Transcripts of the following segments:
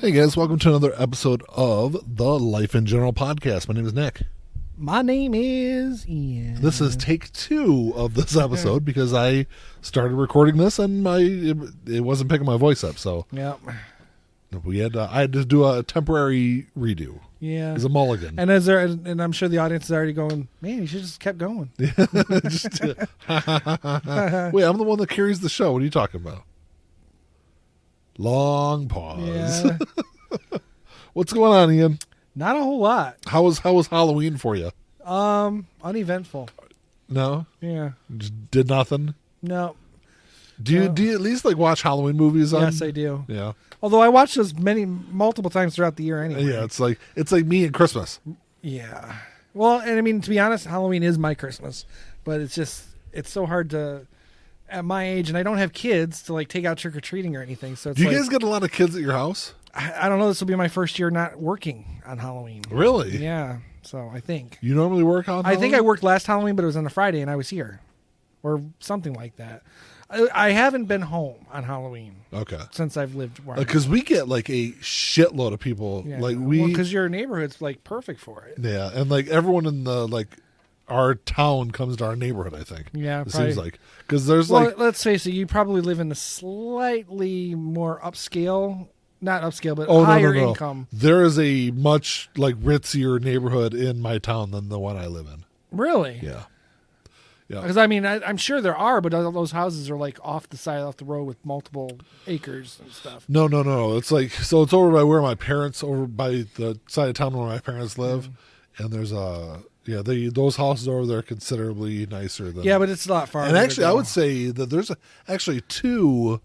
Hey guys, welcome to another episode of the Life in General podcast. My name is Nick. My name is Ian. This is take 2 of this episode because I started recording this and it wasn't picking my voice up. So Yep. I had to do a temporary redo. Yeah. It's a mulligan. And I'm sure the audience is already going, man, you should just kept going. Wait, I'm the one that carries the show. What are you talking about? Long pause. Yeah. What's going on, Ian? Not a whole lot. How was Halloween for you? Uneventful. No? Yeah. Just did nothing? No. Do you at least like watch Halloween movies on? Yes, I do. Yeah. Although I watch those multiple times throughout the year anyway. Yeah, it's like me and Christmas. Yeah. Well, and I mean, to be honest, Halloween is my Christmas, but it's so hard to, at my age, and I don't have kids to like take out trick or treating or anything. So it's Do you guys get a lot of kids at your house? I don't know. This will be my first year not working on Halloween. Really? Yeah. So I think. You normally work on Halloween? I think I worked last Halloween, but it was on a Friday and I was here. Or something like that. I haven't been home on Halloween. Okay. Since I've lived where Because we get like a shitload of people. yeah. Like because your neighborhood's like perfect for it. Yeah, and like everyone in the our town comes to our neighborhood, I think. Yeah, it probably. seems like. Because there's let's face it, you probably live in a slightly more upscale, not upscale, but higher income. There is a much like ritzier neighborhood in my town than the one I live in. Really? Yeah. Yeah. Because I mean, I'm sure there are, but all those houses are like off the road with multiple acres and stuff. No. It's like, so it's over by over by the side of town where my parents live. And there's those houses over there are considerably nicer than. Yeah, but it's a lot farther. And actually, I would say that there's actually two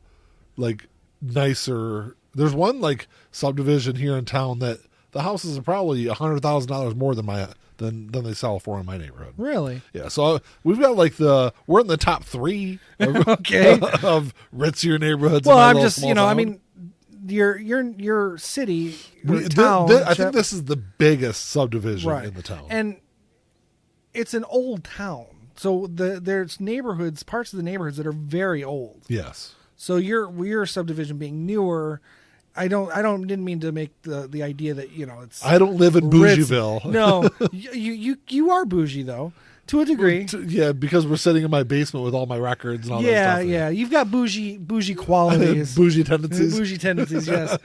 like nicer. There's one like subdivision here in town that the houses are probably $100,000 more than they sell for in my neighborhood. Really? Yeah. So we've got like we're in the top 3 of, okay. of ritzier neighborhoods. Well, I'm just town. I mean, your city, town. I think this is the biggest subdivision in the town, and it's an old town. So there's parts of the neighborhoods that are very old. Yes. So your subdivision being newer. Didn't mean to make the idea that it's. I don't live in Bougieville. No, you are bougie though, to a degree. Yeah, because we're sitting in my basement with all my records and all that stuff. Yeah. You've got bougie qualities, bougie tendencies, yes.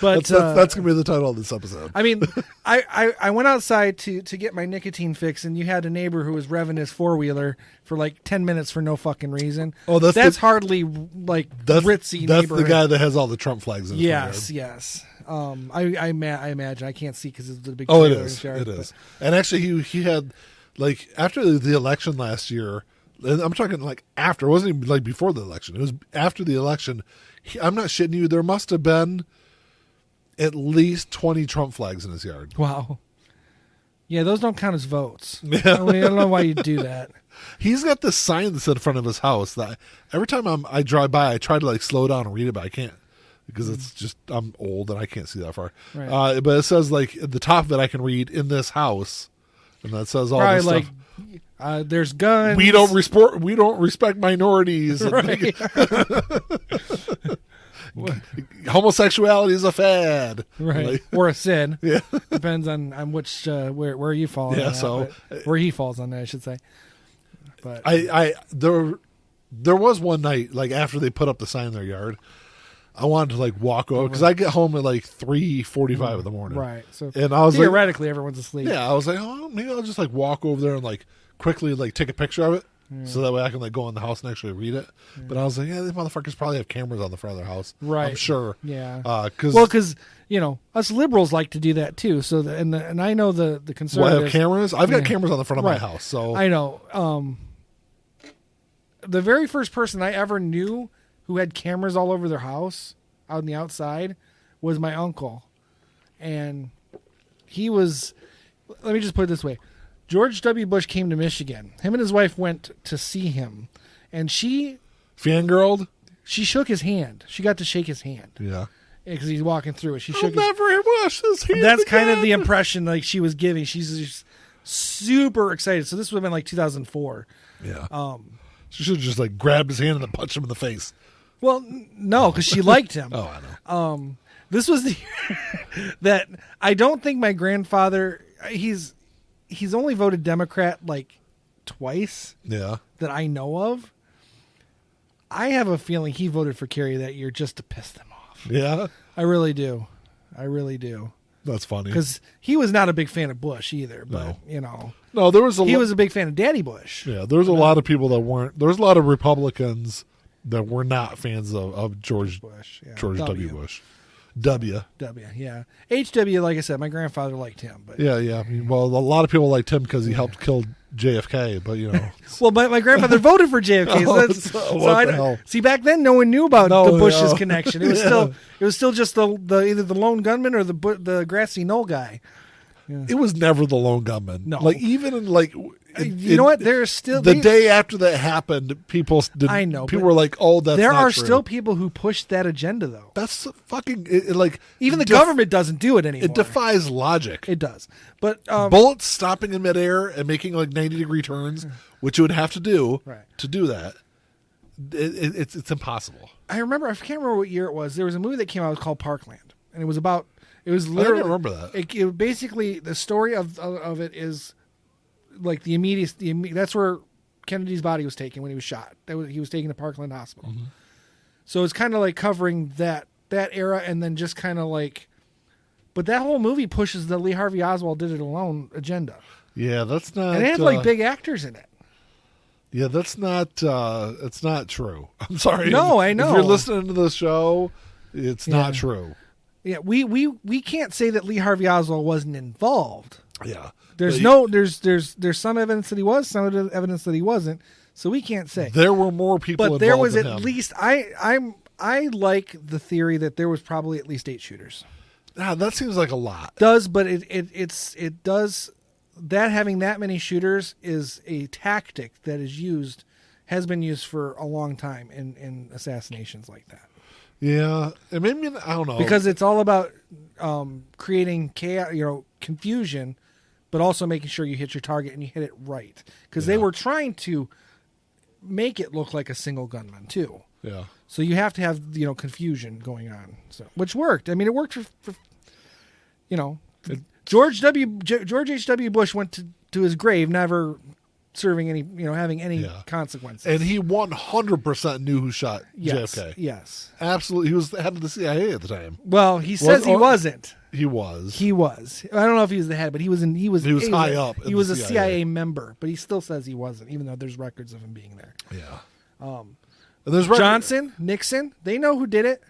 But that's gonna be the title of this episode. I mean, I went outside to get my nicotine fix, and you had a neighbor who was revving his 4-wheeler for like 10 minutes for no fucking reason. Oh, that's hardly like ritzy. That's the guy that has all the Trump flags in his Yes. I imagine I can't see because it's the big. Oh, it is. And actually, he had like after the election last year. And I'm talking like after. It wasn't even like before the election. It was after the election. I'm not shitting you. There must have been at least 20 Trump flags in his yard. Wow. Yeah, those don't count as votes. Yeah. I don't know why you do that. He's got this sign that's in front of his house that every time I drive by, I try to like slow down and read it, but I can't because it's just I'm old and I can't see that far. Right. But it says like at the top of it, I can read "in this house," and that says all this stuff. There's guns. We don't respect minorities. Right. Homosexuality is a fad, right? Like, or a sin. Yeah, depends on which where you fall. Yeah, on that, where he falls on that, I should say. But there was one night like after they put up the sign in their yard, I wanted to like walk over because I get home at like 3:45 in the morning, right? So and I was theoretically everyone's asleep. Yeah, I was like, oh, maybe I'll just like walk over there and like quickly like take a picture of it. So that way I can like go in the house and actually read it. But I was like, yeah, these motherfuckers probably have cameras on the front of their house. Right. I'm sure. Yeah. Because us liberals like to do that too. So and I know the conservatives. Have cameras? I've got cameras on the front of my house. So I know. The very first person I ever knew who had cameras all over their house out on the outside was my uncle, and he was. Let me just put it this way. George W. Bush came to Michigan. Him and his wife went to see him, and she fangirled. She shook his hand. She got to shake his hand. Yeah, because he's walking through it. She shook. Never wash his hand. That's again. kind of the impression like she was giving. She's just super excited. So this would have been like 2004. Yeah. She should have just like grabbed his hand and then punched him in the face. Well, no, because she liked him. Oh, I know. This was the year that I don't think my grandfather. He's only voted Democrat like twice. Yeah. That I know of. I have a feeling he voted for Kerry that year just to piss them off. Yeah. I really do. That's funny. Because he was not a big fan of Bush either, but No, there was he was a big fan of Daddy Bush. Yeah, there was a lot of people that weren't. There was a lot of Republicans that were not fans of George Bush. Yeah. George W. Bush. W. Yeah. HW, like I said, my grandfather liked him. But Yeah. I mean, well, a lot of people liked him because he helped kill JFK. But well, my grandfather voted for JFK. What the hell? See, back then, no one knew about the Bush's connection. It was still just the either the lone gunman or the grassy knoll guy. Yeah. It was never the lone gunman. No, like even in you know what? There's still the day after that happened. People did. I know. People were like, "Oh, that's." There not are true. still people who push that agenda, though. That's fucking even the government doesn't do it anymore. It defies logic. It does, but bullets stopping in midair and making like 90-degree turns, which you would have to do to do that. It's impossible. I can't remember what year it was. There was a movie that came out called Parkland, and it was literally. I don't remember that. It basically, the story of it is like the immediate. That's where Kennedy's body was taken when he was shot. He was taken to Parkland Hospital. Mm-hmm. So it's kind of like covering that era, and then just kind of like. But that whole movie pushes the Lee Harvey Oswald did it alone agenda. Yeah, that's not. And it had like big actors in it. Yeah, that's not. It's not true. I'm sorry. No, I know. If you're listening to the show, it's not true. Yeah, we can't say that Lee Harvey Oswald wasn't involved. Yeah, there's some evidence that he was, some evidence that he wasn't. So we can't say there were more people. But there was than at him. least I like the theory that there was probably at least 8 shooters. That seems like a lot. But it does. That having that many shooters is a tactic that has been used for a long time in assassinations like that. Yeah, and maybe I don't know, because it's all about creating chaos, confusion, but also making sure you hit your target and you hit it right. Because they were trying to make it look like a single gunman too. Yeah. So you have to have confusion going on. So which worked. I mean, it worked for George H.W. Bush went to his grave never serving any, having any consequences. And he 100% knew who shot JFK. Yes. Absolutely. He was the head of the CIA at the time. Well, he says he wasn't. He was. He was. I don't know if he was the head, but he was high up. He was a CIA member, but he still says he wasn't, even though there's records of him being there. Yeah. And there's Johnson, Nixon, they know who did it.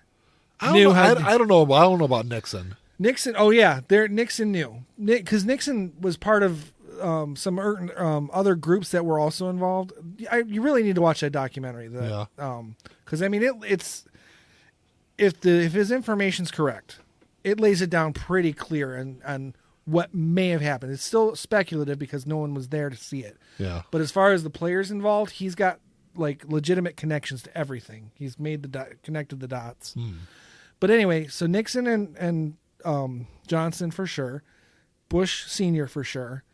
I don't know about Nixon. Nixon, oh yeah, Nixon knew. Because Nixon was part of some other groups that were also involved. You really need to watch that documentary. Because I mean, it's if his information's correct, it lays it down pretty clear on what may have happened. It's still speculative because no one was there to see it. Yeah. But as far as the players involved, he's got like legitimate connections to everything. He's made connected the dots. But anyway, so Nixon and Johnson for sure, Bush Sr. for sure.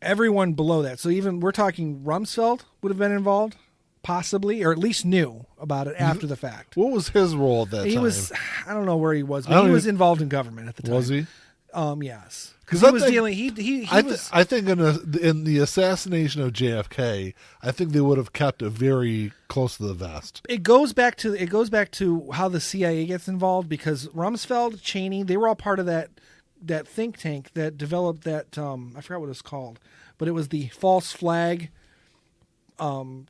Everyone below that. So even we're talking Rumsfeld would have been involved, possibly, or at least knew about it after the fact. What was his role at that time? He was, I don't know where he was, but he was involved in government at the time. Was he? Yes. Because he was dealing. I think in the assassination of JFK, I think they would have kept it very close to the vest. It goes back to how the CIA gets involved, because Rumsfeld, Cheney, they were all part of that think tank that developed that. I forgot what it was called, but it was the false flag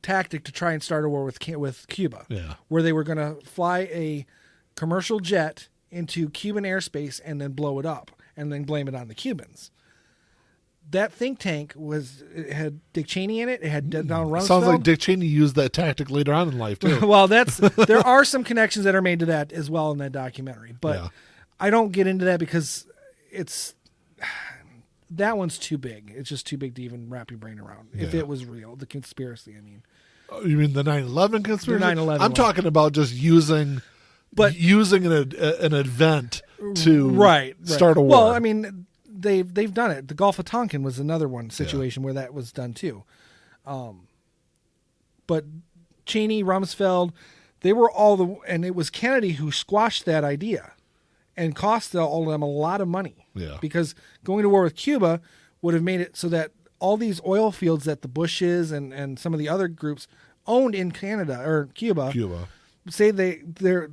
tactic to try and start a war with Cuba. Yeah. Where they were going to fly a commercial jet into Cuban airspace and then blow it up, and then blame it on the Cubans. That think tank it had Dick Cheney in it. It had Donald Rumsfeld. Sounds like Dick Cheney used that tactic later on in life too. Well, there are some connections that are made to that as well in that documentary, but I don't get into that because that one's too big. It's just too big to even wrap your brain around. Yeah. If it was real, the conspiracy. I mean, you mean the 9/11 conspiracy? The 9/11. I'm talking about just using an event to start a war. Well, I mean, they've done it. The Gulf of Tonkin was another situation where that was done too. But Cheney, Rumsfeld, they were and it was Kennedy who squashed that idea and cost all of them a lot of money. Yeah. Because going to war with Cuba would have made it so that all these oil fields that the Bushes and some of the other groups owned in Canada or Cuba, say they're,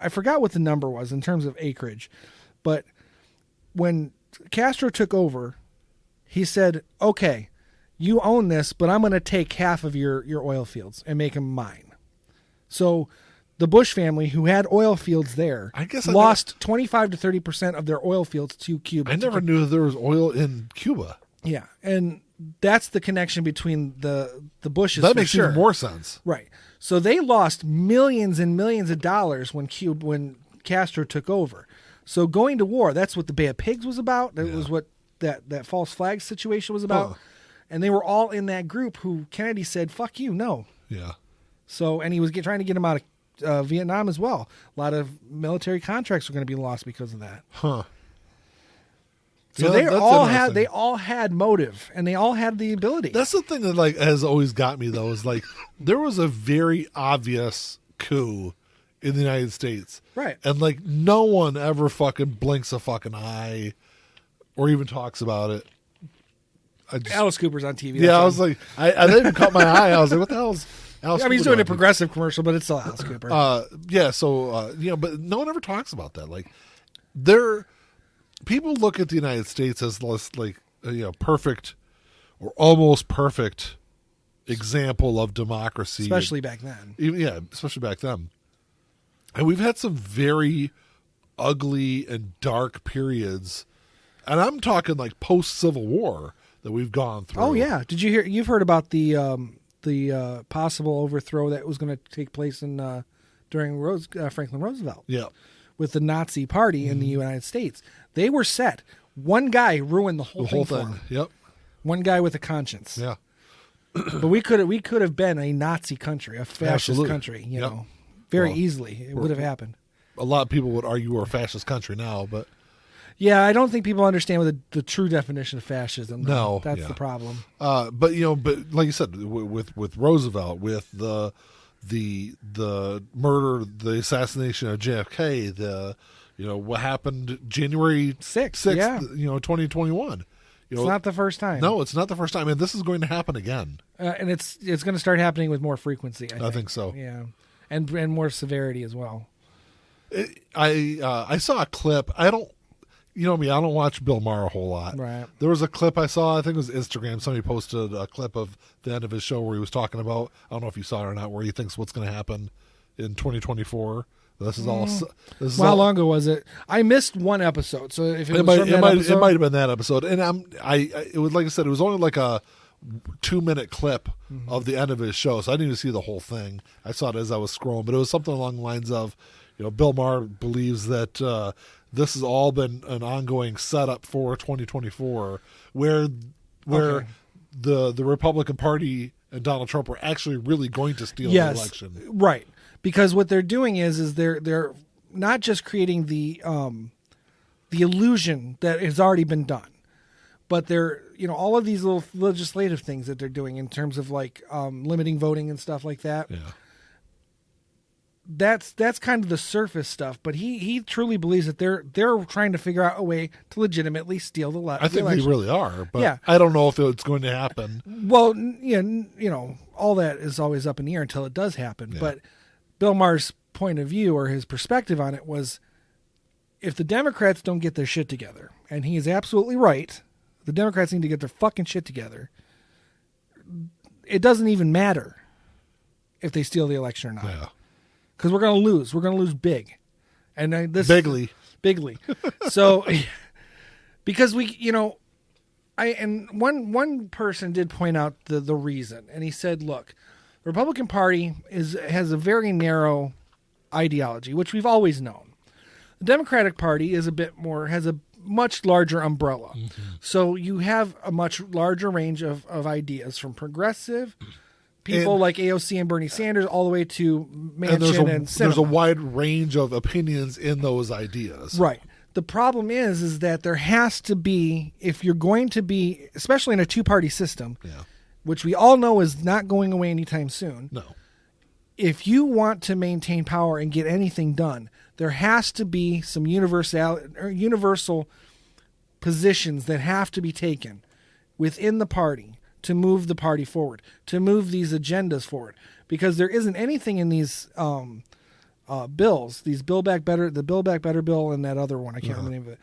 I forgot what the number was in terms of acreage, but when Castro took over, he said, okay, you own this, but I'm going to take half of your oil fields and make them mine. So the Bush family, who had oil fields there, lost 25 to 30% of their oil fields to Cuba. I never knew there was oil in Cuba. Yeah, and that's the connection between the Bushes. That makes even more sense. Right. So they lost millions and millions of dollars when Castro took over. So going to war, that's what the Bay of Pigs was about. That was what that false flag situation was about. And they were all in that group who Kennedy said, fuck you, no. Yeah. So, and he was trying to get them out of Vietnam as well. A lot of military contracts were going to be lost because of that. Huh. So they all had motive, and they all had the ability. That's the thing that has always got me though, is there was a very obvious coup in the United States, right? And no one ever fucking blinks a fucking eye, or even talks about it. Alice Cooper's on TV. Yeah, I was like, I didn't even caught my eye. I was like, what the hell is Alice Cooper he's doing doing? a progressive commercial, but it's still Alice Cooper. Yeah. So but no one ever talks about that. People look at the United States as less perfect or almost perfect example of democracy, especially back then. Especially back then. And we've had some very ugly and dark periods, and I'm talking post Civil War that we've gone through. Oh yeah, did you hear? You've heard about the possible overthrow that was going to take place during Franklin Roosevelt. Yeah. With the Nazi Party in the United States. They were set. One guy ruined the whole thing for them. Yep. One guy with a conscience. Yeah. But we could have been a Nazi country, a fascist country, you know. Very easily. It would have happened. A lot of people would argue we're a fascist country now, but yeah, I don't think people understand what the true definition of fascism. No, that's the problem. But like you said, with Roosevelt, with the murder, the assassination of JFK, what happened January 6th, 2021. It's not the first time. No, it's not the first time, and this is going to happen again. And it's going to start happening with more frequency. I think so. Yeah, and more severity as well. I saw a clip. I don't. You know me, I don't watch Bill Maher a whole lot. Right. There was a clip I saw, I think it was Instagram. Somebody posted a clip of the end of his show where he was talking about, I don't know if you saw it or not, where he thinks what's going to happen in 2020er. This is all. How long ago was it? I missed one episode, so if it might have been that episode. And it was like I said, it was only like a 2-minute clip of the end of his show, so I didn't even see the whole thing. I saw it as I was scrolling, but it was something along the lines of, Bill Maher believes that this has all been an ongoing setup for 2024, where the Republican Party and Donald Trump are actually really going to steal the election. Right. Because what they're doing is they're not just creating the illusion that has already been done, but they're all of these little legislative things that they're doing in terms of limiting voting and stuff like that. Yeah. That's kind of the surface stuff, but he truly believes that they're trying to figure out a way to legitimately steal the election. I think they really are, but I don't know if it's going to happen. Well, all that is always up in the air until it does happen. Yeah. But Bill Maher's point of view or his perspective on it was, if the Democrats don't get their shit together, and he is absolutely right, the Democrats need to get their fucking shit together. It doesn't even matter if they steal the election or not. Yeah. Because we're going to lose. We're going to lose big. And bigly. So, because one person did point out the reason, and he said, look, the Republican Party has a very narrow ideology, which we've always known. The Democratic Party has a much larger umbrella. Mm-hmm. So you have a much larger range of ideas, from progressive people like AOC and Bernie Sanders all the way to Manchin and Sinema. There's a wide range of opinions in those ideas. Right. The problem is that there has to be, if you're going to be, especially in a two-party system, which we all know is not going away anytime soon. No. if you want to maintain power and get anything done, there has to be some universal positions that have to be taken within the party to move the party forward, to move these agendas forward, because there isn't anything in these bills, these Build Back Better, the Build Back Better bill, and that other one, I can't remember the name of it.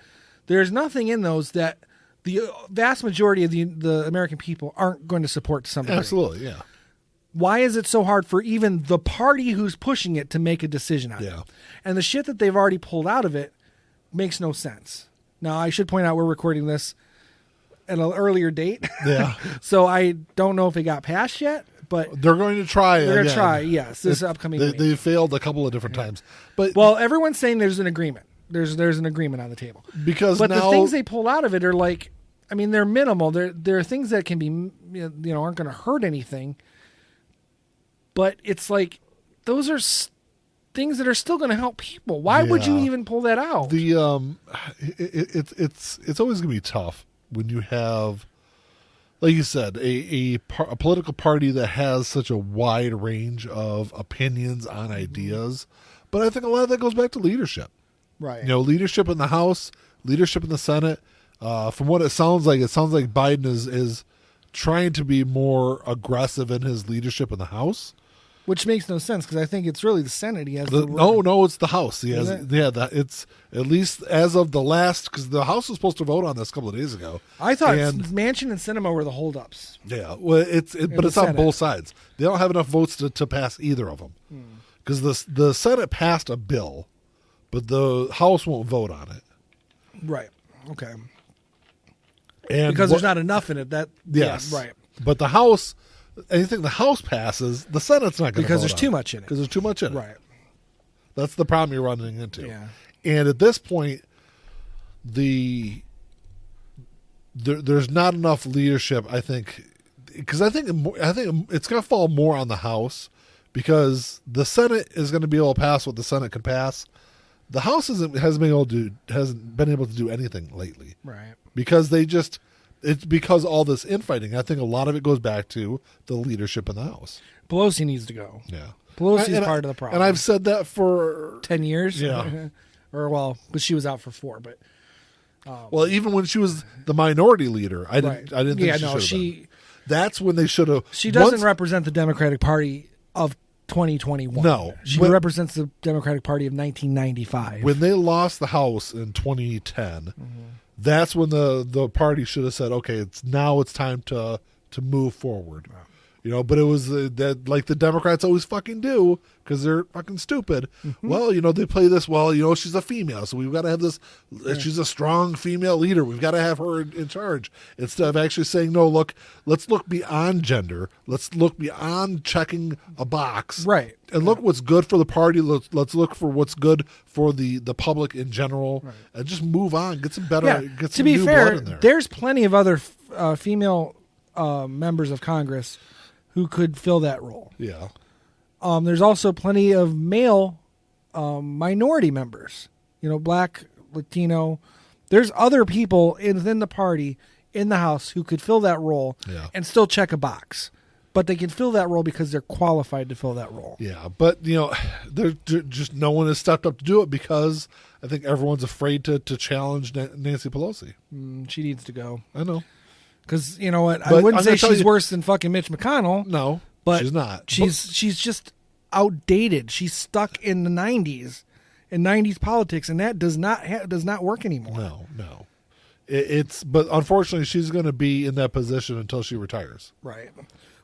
There's nothing in those that the vast majority of the American people aren't going to support to some degree. Absolutely, yeah. Why is it so hard for even the party who's pushing it to make a decision on it? And the shit that they've already pulled out of it makes no sense. Now, I should point out we're recording this at an earlier date. Yeah. So I don't know if it got passed yet, but they're going to try. They're going to try, yes, this upcoming week. They failed a couple of different times. But well, everyone's saying there's an agreement. There's an agreement on the table. But now, the things they pull out of it are like, I mean, they're minimal. There are things that can be, aren't going to hurt anything. But it's like, those are things that are still going to help people. Why would you even pull that out? It's always going to be tough when you have, like you said, a political party that has such a wide range of opinions on ideas. But I think a lot of that goes back to leadership. Right. Leadership in the House, leadership in the Senate. From what it sounds like Biden is trying to be more aggressive in his leadership in the House. Which makes no sense, because I think it's really the Senate he has. No, it's the House. He has, it's at least as of the last, because the House was supposed to vote on this a couple of days ago. I thought Manchin and Sinema were the holdups. Yeah, well, but it's on both sides. They don't have enough votes to pass either of them, because the Senate passed a bill, but the House won't vote on it. Right. Okay. And because there's not enough in it. Yes. Yeah, right. But the House. Anything the House passes, the Senate's not going to vote because there's too much in it. Because there's too much in it. Right. That's the problem you're running into. Yeah. And at this point, there's not enough leadership, I think, because I think it's going to fall more on the House, because the Senate is going to be able to pass what the Senate can pass. The House hasn't been able to do anything lately. Right. Because it's because all this infighting. I think a lot of it goes back to the leadership in the House. Pelosi needs to go. Yeah. Pelosi's part of the problem. And I've said that for 10 years. Yeah. But she was out for 4. But well, even when she was the minority leader, I didn't think she. That's when they should have. She doesn't represent the Democratic Party of 2021. No, she represents the Democratic Party of 1995. When they lost the House in 2010. That's when the party should have said, okay, it's time to move forward. Wow. But it was that, like the Democrats always fucking do, because they're fucking stupid. Well, they play this, she's a female, so we've got to have this, she's a strong female leader. We've got to have her in charge. Instead of actually saying, no, look, let's look beyond gender. Let's look beyond checking a box. Right. And look what's good for the party. Let's look for what's good for the public in general, and just move on. Get some better. Get some new blood in there. There's plenty of other female members of Congress who could fill that role. Yeah. There's also plenty of male minority members. Black, Latino. There's other people within the party in the House who could fill that role and still check a box. But they can fill that role because they're qualified to fill that role. Yeah, but there's just no one has stepped up to do it, because I think everyone's afraid to challenge Nancy Pelosi. She needs to go. I know, because you know what, I wouldn't say she's worse than fucking Mitch McConnell. No, but she's not. She's just outdated. She's stuck in the '90s, in '90s politics, and that does not work anymore. No. But unfortunately, she's going to be in that position until she retires. Right.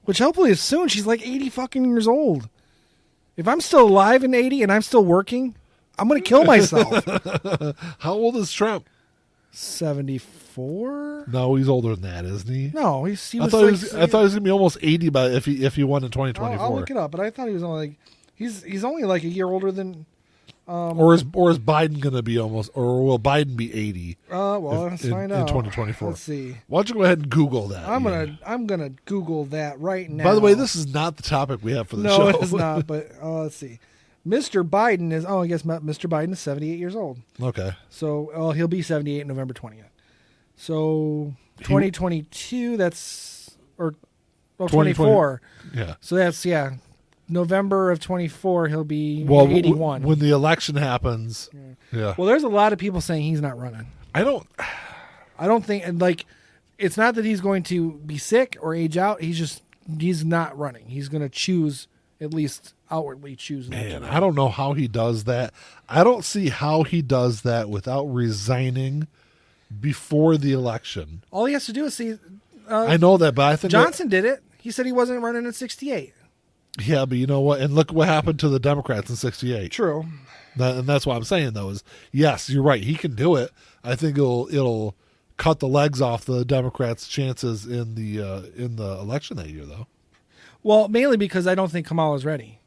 Which hopefully is soon. She's like 80 fucking years old. If I'm still alive in 80 and I'm still working, I'm going to kill myself. How old is Trump? 74? No, he's older than that, isn't he? No, I thought he was going to be almost 80 if he won in 2024. I'll look it up, but I thought he was only he's only like a year older than. Or is Biden going to be or will Biden be 80? Let's find out in 2024. Let's see. Why don't you go ahead and Google that? I'm gonna Google that right now. By the way, this is not the topic we have for the show. No, it's not. But let's see. Mr. Biden is. I guess Mr. Biden is 78 years old. Okay. So he'll be 78 November 20th. So 2022. That's or 24. Yeah. So that's November of 24, he'll be Well, 81. when the election happens, yeah. Well, there's a lot of people saying he's not running. I don't think, and like, it's not that he's going to be sick or age out. He's not running. He's going to choose, at least outwardly choose. Man, I don't know how he does that. I don't see how he does that without resigning before the election. All he has to do is see. I know that, but I think Johnson did it. He said he wasn't running in 68. Yeah, but you know what? And look what happened to the Democrats in 68. True. And that's what I'm saying, though, is yes, you're right. He can do it. I think it'll cut the legs off the Democrats' chances in the election that year, though. Well, mainly because I don't think Kamala's ready.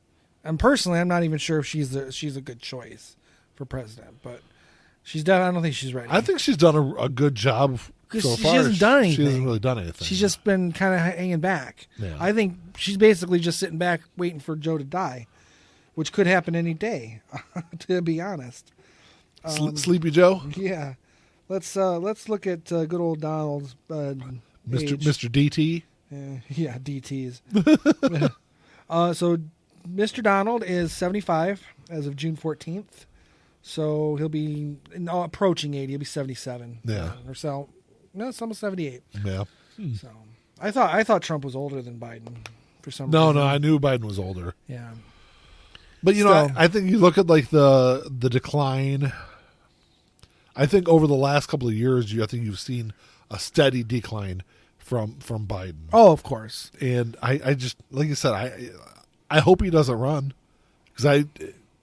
And personally, I'm not even sure if she's a good choice for president. But I don't think she's ready. I think she's done a good job so far. She hasn't done anything. She hasn't really done anything. She's just been kind of hanging back. Yeah. I think she's basically just sitting back waiting for Joe to die, which could happen any day, to be honest. Sleepy Joe? Yeah. Let's look at good old Donald's Mr. DT? Yeah, DTs. So Mr. Donald is 75 as of June 14th. So he'll be approaching 80. He'll be 77. Yeah. Or so. No, it's almost 78. Yeah. So I thought Trump was older than Biden for some No, reason. no, I knew Biden was older. Yeah. But, you know, I think you look at, like, the decline. I think over the last couple of years, I think you've seen a steady decline from Biden. Oh, of course. And I just, like you said, I hope he doesn't run because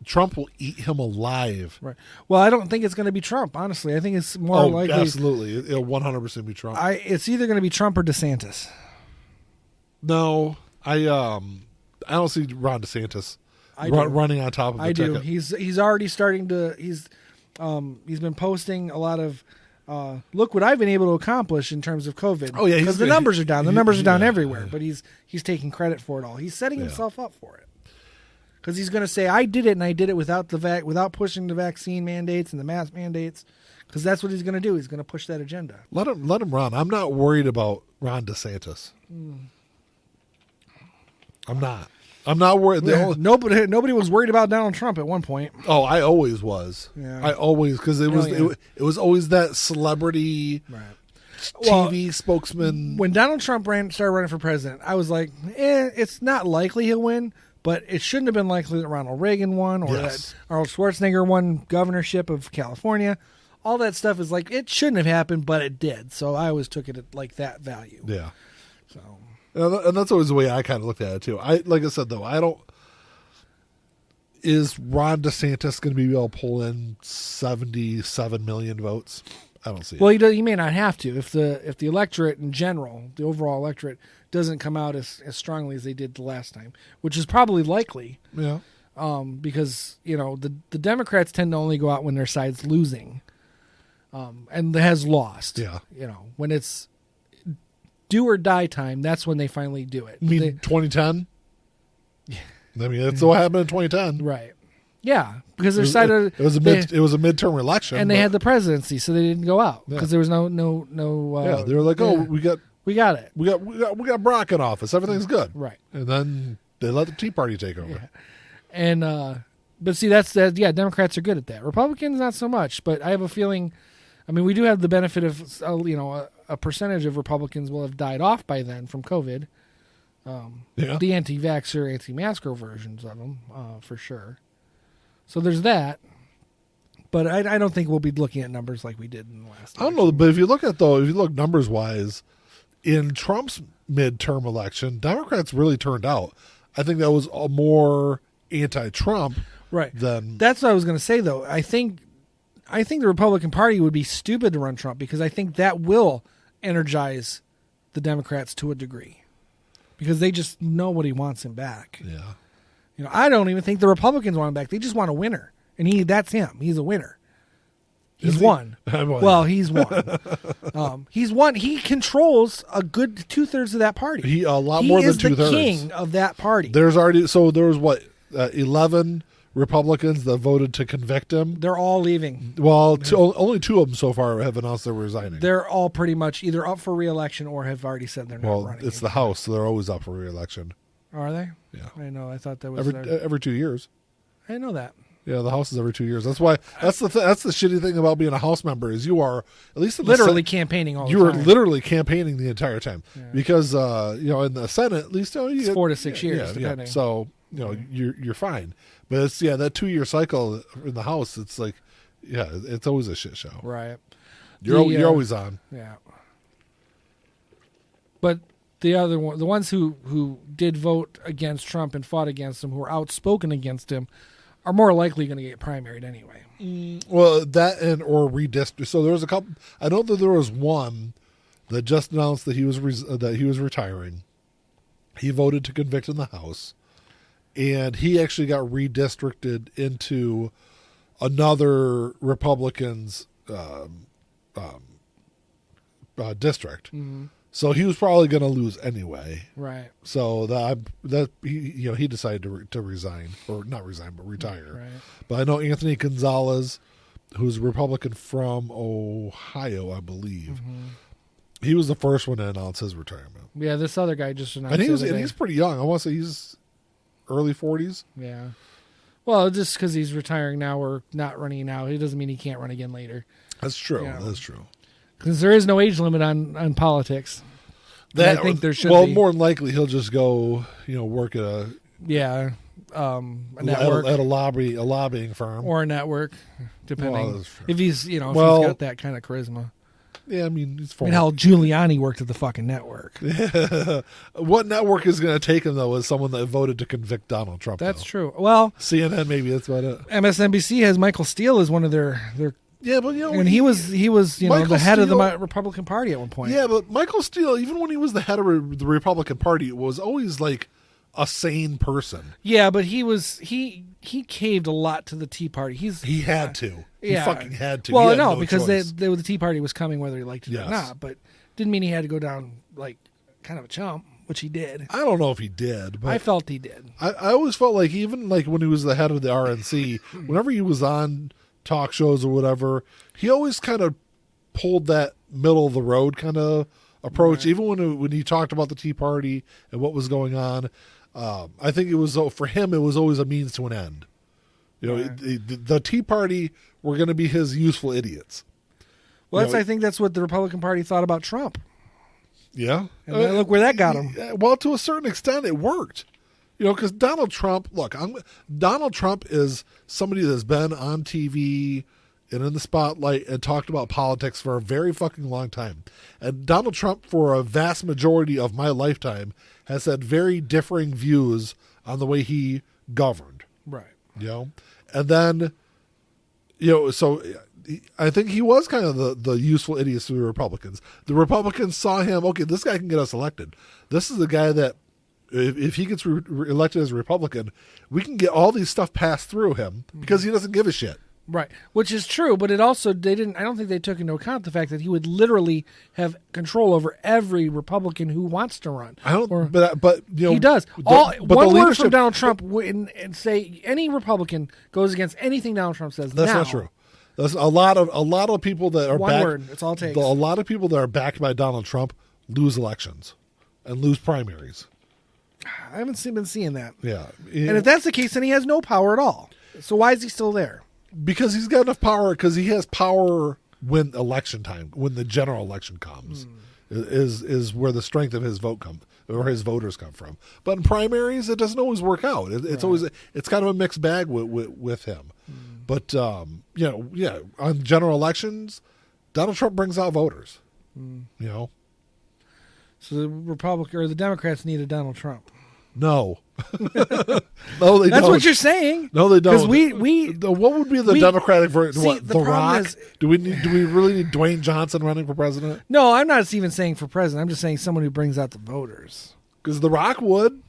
Trump will eat him alive. Right. Well, I don't think it's going to be Trump, honestly. I think it's more likely. Absolutely. It'll 100% be Trump. It's either going to be Trump or DeSantis. No, I don't see Ron DeSantis running on top of the ticket. I do. He's already starting to. He's been posting a lot of. Look what I've been able to accomplish in terms of COVID. Oh yeah, because the numbers are down. The numbers are down everywhere. But he's taking credit for it all. He's setting himself up for it. Because he's going to say, "I did it, and I did it without without pushing the vaccine mandates and the mask mandates." Because that's what he's going to do. He's going to push that agenda. Let him run. I'm not worried about Ron DeSantis. I'm not worried. Nobody was worried about Donald Trump at one point. Oh, I always was. Yeah. Because it was always that celebrity TV spokesman. When Donald Trump started running for president, I was like, it's not likely he'll win, but it shouldn't have been likely that Ronald Reagan won or that Arnold Schwarzenegger won governorship of California. All that stuff is like, it shouldn't have happened, but it did. So I always took it at like that value. Yeah. So. And that's always the way I kind of looked at it too. Like I said though, is Ron DeSantis going to be able to pull in 77 million votes? I don't see it. Well, he may not have to if the electorate in general, the overall electorate, doesn't come out as strongly as they did the last time, which is probably likely. Yeah. Because the Democrats tend to only go out when their side's losing, and has lost. Yeah. When it's do or die time, that's when they finally do it. You mean 2010? Yeah. I mean, that's what happened in 2010. Right. Yeah, because their side it was a midterm election, and they had the presidency, so they didn't go out because there was no. Yeah, they were like, we got it. We got Brock in office. Everything's good. Right. And then they let the Tea Party take over. Yeah. And but see, that's Democrats are good at that. Republicans not so much. But I have a feeling. I mean, we do have the benefit of a percentage of Republicans will have died off by then from COVID. The anti-vaxxer, anti-masker versions of them, for sure. So there's that. But I don't think we'll be looking at numbers like we did in the last election. I don't know, but if you look numbers-wise, in Trump's midterm election, Democrats really turned out. I think that was more anti-Trump than... That's what I was going to say, though. I think the Republican Party would be stupid to run Trump because I think that will energize the Democrats to a degree because they just know what he wants him back. Yeah. I don't even think the Republicans want him back. They just want a winner. And that's him. He's a winner. He's won. Well, he's won. He's won. He controls a good 2/3 of that party. A lot more than 2/3. He is the king of that party. There was 11 Republicans that voted to convict him. They're all leaving. Well, only 2 of them so far have announced they're resigning. They're all pretty much either up for re-election or have already said they're not running. It's the House, so they're always up for re-election. Are they? Yeah. I know. I thought that was Every 2 years. I didn't know that. Yeah, the house is every 2 years. That's why. That's the shitty thing about being a house member is you are at least in Literally campaigning all the you time. are literally campaigning the entire time Yeah. because in the Senate at least you It's get 4 to 6 years, depending. So you're fine, but it's that 2 year cycle in the House. It's like it's always a shit show. Right. You're always on. Yeah. But the other one, the ones who did vote against Trump and fought against him, who were outspoken against him, are more likely going to get primaried anyway. Well, that or redistrict. So there was a couple. I know that there was one that just announced that he was retiring. He voted to convict in the House, and he actually got redistricted into another Republican's district. Mm-hmm. So he was probably going to lose anyway. Right. So he decided to resign, or not resign, but retire. Right. But I know Anthony Gonzalez, who's a Republican from Ohio, I believe. Mm-hmm. He was the first one to announce his retirement. Yeah, this other guy just announced. And he's pretty young. I want to say he's early 40s. Yeah. Well, just because he's retiring now or not running now, it doesn't mean he can't run again later. That's true. Yeah. That's true. Because there is no age limit on politics. That, I think there should well, be. more than likely he'll just go, work at a network at a lobbying firm or a network, depending Well, if he's if he's got that kind of charisma. Yeah, I mean, he's hell, Giuliani worked at the fucking network. What network is going to take him though? Is someone that voted to convict Donald Trump? That's true. Well, CNN maybe that's about it. MSNBC has Michael Steele as one of their. Yeah, but and he was the head of the Republican Party at one point. Yeah, but Michael Steele, even when he was the head of the Republican Party, was always like a sane person. Yeah, but he caved a lot to the Tea Party. He had to. Yeah. He fucking had to. Well, no, because the Tea Party was coming whether he liked it yes. or not. But didn't mean he had to go down like kind of a chump, which he did. I don't know if he did. But I felt he did. I always felt like even like when he was the head of the RNC, whenever he was on talk shows or whatever, he always kind of pulled that middle of the road kind of approach. Right. Even when he talked about the Tea Party and what was going on, I think it was for him. It was always a means to an end. Right. The Tea Party were going to be his useful idiots. Well, I think that's what the Republican Party thought about Trump. Yeah, and look where that got him. Well, to a certain extent, it worked. Because Donald Trump, Donald Trump is somebody that's been on TV and in the spotlight and talked about politics for a very fucking long time. And Donald Trump, for a vast majority of my lifetime, has had very differing views on the way he governed. Right. And then, so I think he was kind of the useful idiots to the Republicans. The Republicans saw him, okay, this guy can get us elected. This is the guy that, if he gets elected as a Republican, we can get all these stuff passed through him because he doesn't give a shit. Right, which is true, but it also I don't think they took into account the fact that he would literally have control over every Republican who wants to run. But he does. One word from Donald Trump and say any Republican goes against anything Donald Trump says. That's not true. There's a lot of people that are one word. It's all it takes. A lot of people that are backed by Donald Trump lose elections and lose primaries. I haven't been seeing that. Yeah. And if that's the case, then he has no power at all. So why is he still there? Because he's got enough power, because he has power when election time, when the general election comes, is where the strength of his his voters come from. But in primaries, it doesn't always work out. It's always kind of a mixed bag with him. But on general elections, Donald Trump brings out voters. So the Democrats need a Donald Trump. No. No, they don't. That's what you're saying. No, they don't. Because what would be the Democratic version? See, The Rock? Do we really need Dwayne Johnson running for president? No, I'm not even saying for president. I'm just saying someone who brings out the voters. Because The Rock would.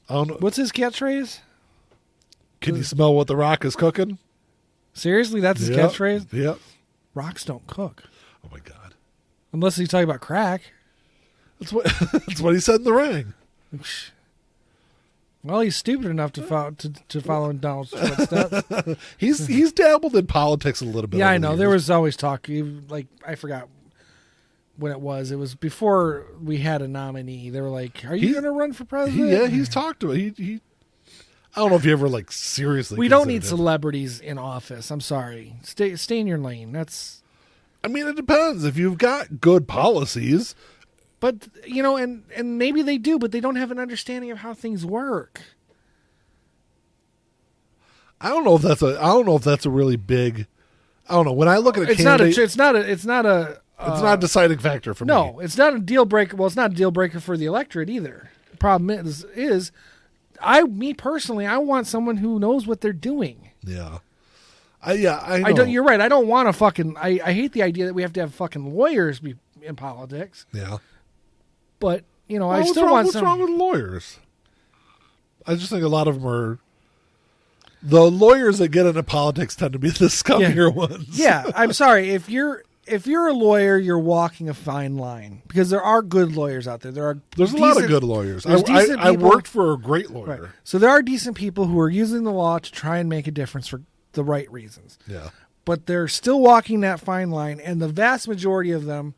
I don't know. What's his catchphrase? Can you smell what The Rock is cooking? Seriously, that's his catchphrase? Yep. Rocks don't cook. Oh my God. Unless he's talking about crack. That's what he said in the ring. Well, he's stupid enough to follow in Donald's footsteps. He's dabbled in politics a little bit. Yeah, I know. There was always talk. I forgot when it was. It was before we had a nominee. They were like, "Are you going to run for president?" Yeah, he's talked to it. He I don't know if he ever like seriously. We don't need considered it. celebrities in office. I'm sorry. Stay in your lane. That's. I mean, it depends. If you've got good policies, But and maybe they do, but they don't have an understanding of how things work. I don't know if that's a really big. I don't know. When I look at a candidate, it's not a deciding factor for me. No, it's not a deal breaker. Well, it's not a deal breaker for the electorate either. The problem is me personally, I want someone who knows what they're doing. Yeah. I know. You're right. I don't want to fucking. I hate the idea that we have to have fucking lawyers be in politics. Yeah. But I still want what's wrong with lawyers? I just think a lot of them are. The lawyers that get into politics tend to be the scummier ones. Yeah, I'm sorry. If you're a lawyer, you're walking a fine line because there are good lawyers out there. There's a lot of good lawyers. I worked for a great lawyer. Right. So there are decent people who are using the law to try and make a difference for the right reasons. Yeah. But they're still walking that fine line, and the vast majority of them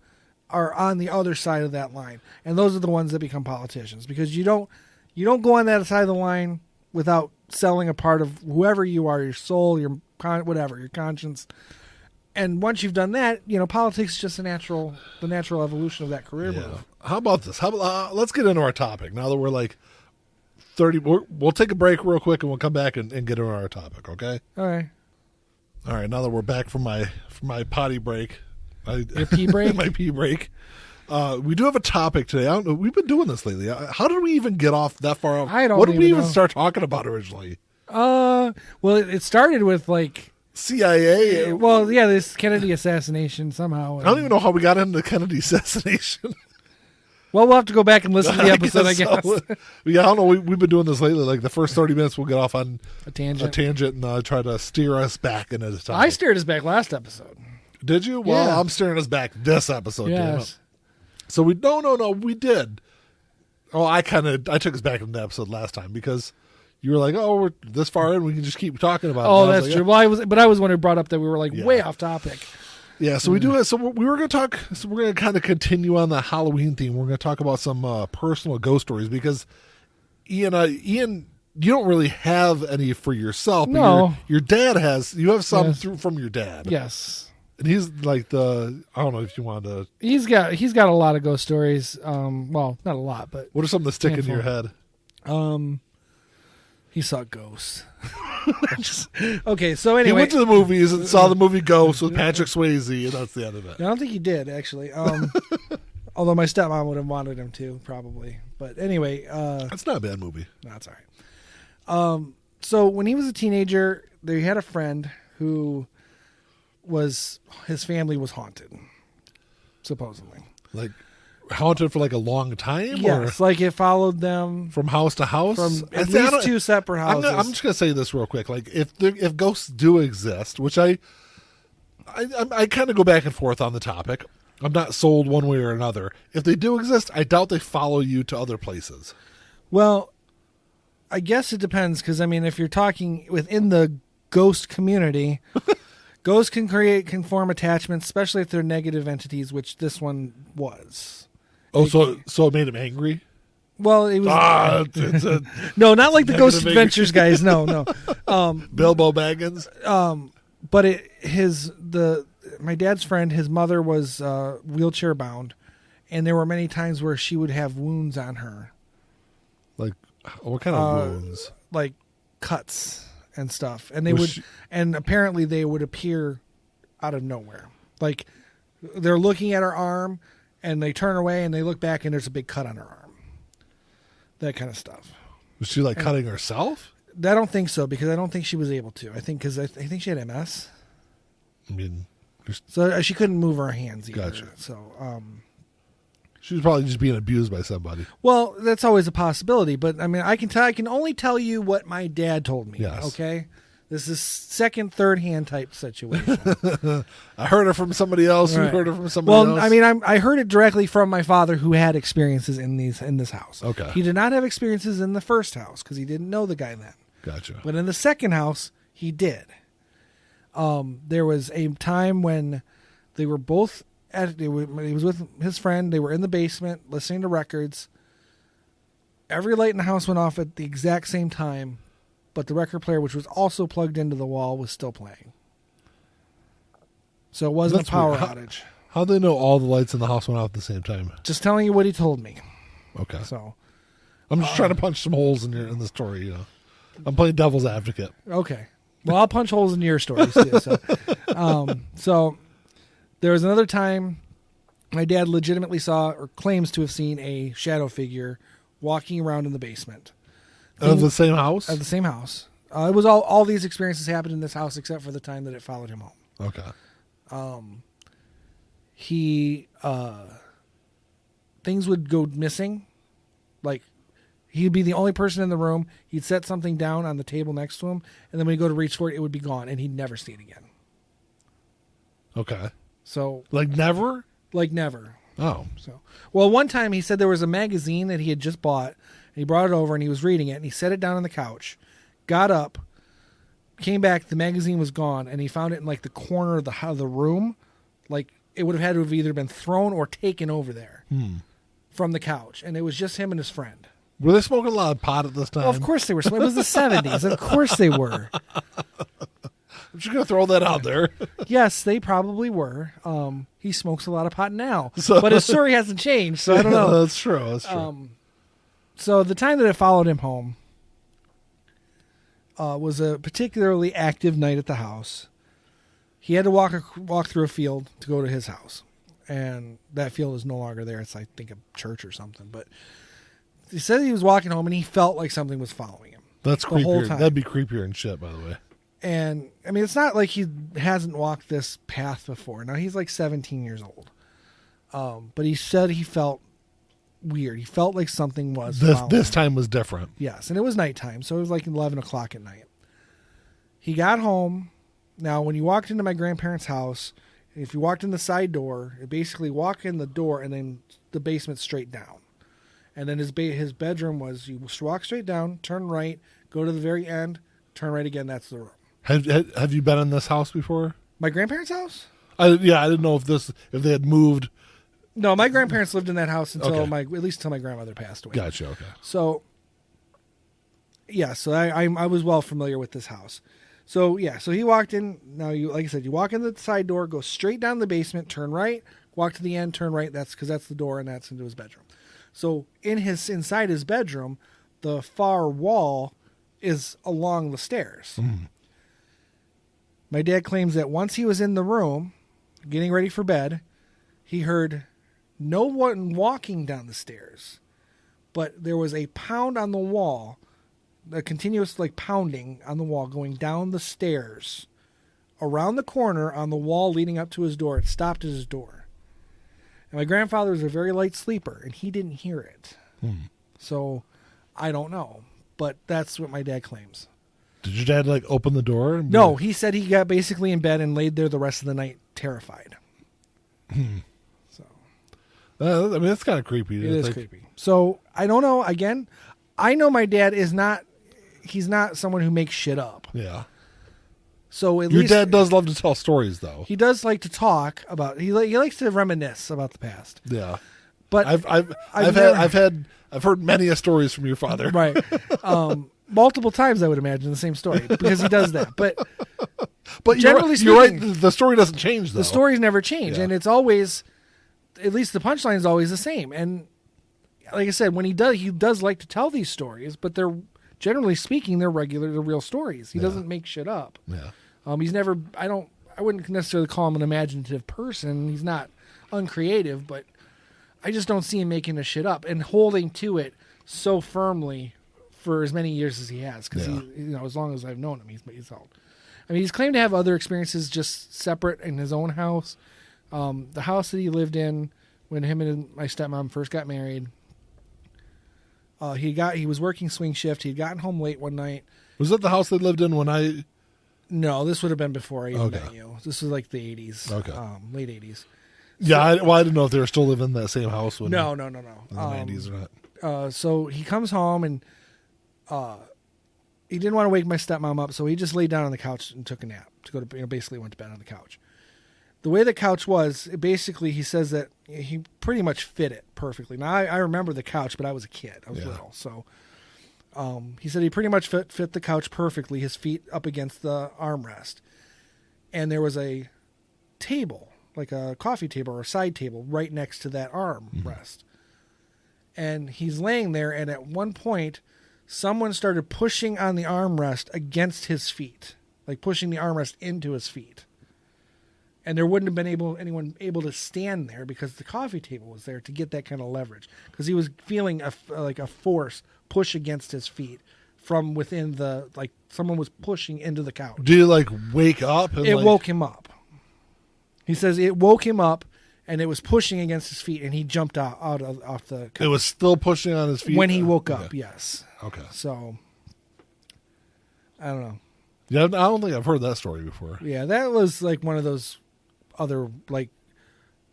are on the other side of that line. And those are the ones that become politicians because you don't go on that side of the line without selling a part of whoever you are, your soul, your whatever, your conscience. And once you've done that, politics is just the natural evolution of that career move. How about this? Let's get into our topic now that we're like 30. We'll take a break real quick and we'll come back and get into our topic. Okay. All right. Now that we're back from my potty break, your pee break, my pee break. We do have a topic today. I don't know. We've been doing this lately. How did we even get off that far? I don't. What did we even know. start talking about originally? Well, it started with like CIA. Well, yeah, this Kennedy assassination somehow. I don't even know how we got into Kennedy assassination. Well, we'll have to go back and listen to the episode, I guess. Yeah, I don't know. We've been doing this lately. Like the first 30 minutes, we'll get off on a tangent and try to steer us back into the topic. I steered us back last episode. Did you? Well, yeah. I'm steering us back this episode. Yes. So we we did. Oh, I took us back into the episode last time because you were like, "Oh, we're this far in, we can just keep talking about it." Oh, that's true. Yeah. Well, I was one who brought up that we were like way off topic. Yeah, so we do it. So we were going to talk. So we're going to kind of continue on the Halloween theme. We're going to talk about some personal ghost stories because Ian, you don't really have any for yourself. But no, your dad has. You have some from your dad. Yes, and he's like I don't know if you wanted to. He's got a lot of ghost stories. Well, not a lot, but what are some that stick in your head? He saw ghosts. Okay, so anyway. He went to the movies and saw the movie Ghost with Patrick Swayze, and that's the end of it. I don't think he did, actually. Although my stepmom would have wanted him to, probably. But anyway. That's not a bad movie. No, that's all right. So when he was a teenager, they had a friend who his family was haunted, supposedly. Like haunted for like a long time? Yes, like it followed them from house to house? From at least two separate houses. I'm just going to say this real quick. Like if ghosts do exist, which I kind of go back and forth on the topic. I'm not sold one way or another. If they do exist, I doubt they follow you to other places. Well, I guess it depends because, I mean, if you're talking within the ghost community, ghosts can form attachments, especially if they're negative entities, which this one was. Oh, so it made him angry? Well, it was it's a no, not like the Ghost Adventures guys. No. Bilbo Baggins. But my dad's friend, his mother was wheelchair bound, and there were many times where she would have wounds on her. Like what kind of wounds? Like cuts and stuff, and and apparently they would appear out of nowhere. Like they're looking at her arm. And they turn away and they look back and there's a big cut on her arm. That kind of stuff. Was she cutting herself? I don't think so because I don't think she was able to. I think she had MS. I mean, so she couldn't move her hands either. Gotcha. So she was probably just being abused by somebody. Well, that's always a possibility. But I mean, I can only tell you what my dad told me. Yes. Okay. This is second, third hand type situation. I heard it from somebody else. Right. Who heard it from somebody else. Well, I mean, I heard it directly from my father, who had experiences in this house. Okay. He did not have experiences in the first house because he didn't know the guy then. Gotcha. But in the second house, he did. There was a time when they were both he was with his friend. They were in the basement listening to records. Every light in the house went off at the exact same time, but the record player, which was also plugged into the wall, was still playing. So it wasn't a power outage. How do they know all the lights in the house went off at the same time? Just telling you what he told me. Okay. So I'm just trying to punch some holes in the story, you know. I'm playing devil's advocate. Okay. Well, I'll punch holes in your stories too. So there was another time my dad legitimately saw or claims to have seen a shadow figure walking around in the basement. Of the same house? Of the same house. It was all these experiences happened in this house except for the time that it followed him home. Okay. Things would go missing. Like, he'd be the only person in the room. He'd set something down on the table next to him, and then when he'd go to reach for it, it would be gone, and he'd never see it again. Okay. So, like never? Like never. Oh. So, well, one time he said there was a magazine that he had just bought, and he brought it over, and he was reading it, and he set it down on the couch, got up, came back, the magazine was gone, and he found it in like the corner of the room. Like, it would have had to have either been thrown or taken over there from the couch, and it was just him and his friend. Were they smoking a lot of pot at this time? Well, of course they were. It was the 70s. Of course they were. I'm just going to throw that out there. Yes, they probably were. He smokes a lot of pot now, but his story hasn't changed, so I don't know. That's true. That's true. So the time that it followed him home was a particularly active night at the house. He had to walk through a field to go to his house, and that field is no longer there. It's, I think, a church or something. But he said he was walking home, and he felt like something was following him. That's the whole creepier. time. That'd be creepier and shit, by the way. And, I mean, it's not like he hasn't walked this path before. Now, he's like 17 years old. But he said he felt weird. He felt like something was following This him. time was different. Yes, and it was nighttime, so it was like 11 o'clock at night. He got home. Now, when you walked into my grandparents' house, if you walked in the side door, it basically walk in the door and then the basement straight down. And then his bedroom was, you walk straight down, turn right, go to the very end, turn right again, that's the room. Have you been in this house before? My grandparents' house? I didn't know if they had moved. No, my grandparents lived in that house until Okay. at least until my grandmother passed away. Gotcha. Okay. So, yeah, so I was well familiar with this house. So yeah, so he walked in. Now like I said, you walk in the side door, go straight down the basement, turn right, walk to the end, turn right. That's because that's the door, and that's into his bedroom. So inside his bedroom, the far wall is along the stairs. My dad claims that once he was in the room, getting ready for bed, he heard no one walking down the stairs, but there was a pound on the wall, a continuous like pounding on the wall going down the stairs, around the corner on the wall leading up to his door. It stopped at his door. And my grandfather was a very light sleeper, and he didn't hear it. So I don't know, but that's what my dad claims. Did your dad like open the door? And No, he said he got basically in bed and laid there the rest of the night terrified. So I mean, that's kind of creepy. it is creepy. So I don't know. Again, I know my dad is not. He's not someone who makes shit up. Yeah. So at Your least dad does love to tell stories, though. he does like to talk about. He likes to reminisce about the past. Yeah. But I've heard many a stories from your father. right. Multiple times, I would imagine the same story because he does that. But generally you're right. speaking, The story doesn't change, though. the stories never change, Yeah. and it's always, at least the punchline is always the same. And like I said, when he does like to tell these stories, but they're generally speaking, they're real stories. He doesn't make shit up. Yeah. He's never. I wouldn't necessarily call him an imaginative person. He's not uncreative, but I just don't see him making the shit up and holding to it so firmly for as many years as he has. Because as long as I've known him, he's held. I mean, he's claimed to have other experiences just separate in his own house. The house that he lived in when him and my stepmom first got married. He was working swing shift. He'd gotten home late one night. Was that the house they lived in when I? No, this would have been before I even met you. This was like the 80s. Okay. Late 80s. Yeah, I didn't know if they were still living in that same house when No. in the 90s or not. So he comes home and he didn't want to wake my stepmom up, so he just laid down on the couch and took a nap. Basically went to bed on the couch. the way the couch was, basically he says that he pretty much fit it perfectly. Now I remember the couch, but I was a kid. I was little. So he said he pretty much fit the couch perfectly, his feet up against the armrest. And there was a table, like a coffee table or a side table, right next to that armrest. And he's laying there, and at one point, someone started pushing on the armrest against his feet, like pushing the armrest into his feet. And there wouldn't have been anyone able to stand there because the coffee table was there to get that kind of leverage. Because he was feeling like a force push against his feet from within like someone was pushing into the couch. Do you like wake up? And it woke him up. He says it woke him up, and it was pushing against his feet, and he jumped off the couch. It was still pushing on his feet when he woke up. Yes. Okay. So I don't know. Yeah, I don't think I've heard that story before. Yeah, that was like one of those other, like,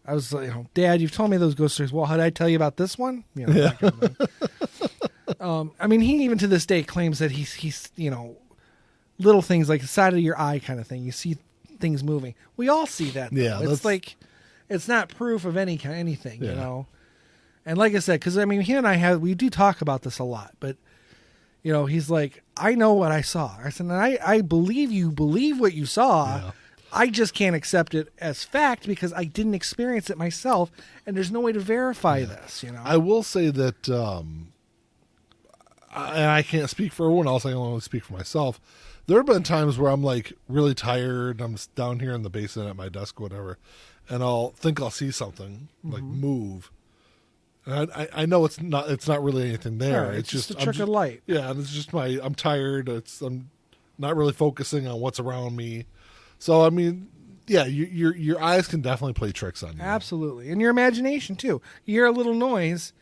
I was like, Dad, you've told me those ghost stories. Well, how did I tell you about this one? That kind of thing. I mean, he even to this day claims that he's little things like the side of your eye kind of thing. You see things moving. We all see that. Though. Yeah, it's like, it's not proof of anything, yeah. And like I said, because I mean, he and we do talk about this a lot, but he's like, I know what I saw. I said, and I believe you believe what you saw. Yeah. I just can't accept it as fact because I didn't experience it myself, and there's no way to verify this. I will say that, I can't speak for everyone else. I can only speak for myself. There have been times where I'm like really tired. I'm down here in the basement at my desk, or whatever, and I'll see something like move. And I know it's not really anything there. Right, it's just a trick of light. Yeah, and it's just I'm tired. I'm not really focusing on what's around me. So I mean, yeah, your eyes can definitely play tricks on you. Absolutely, and your imagination too. You hear a little noise,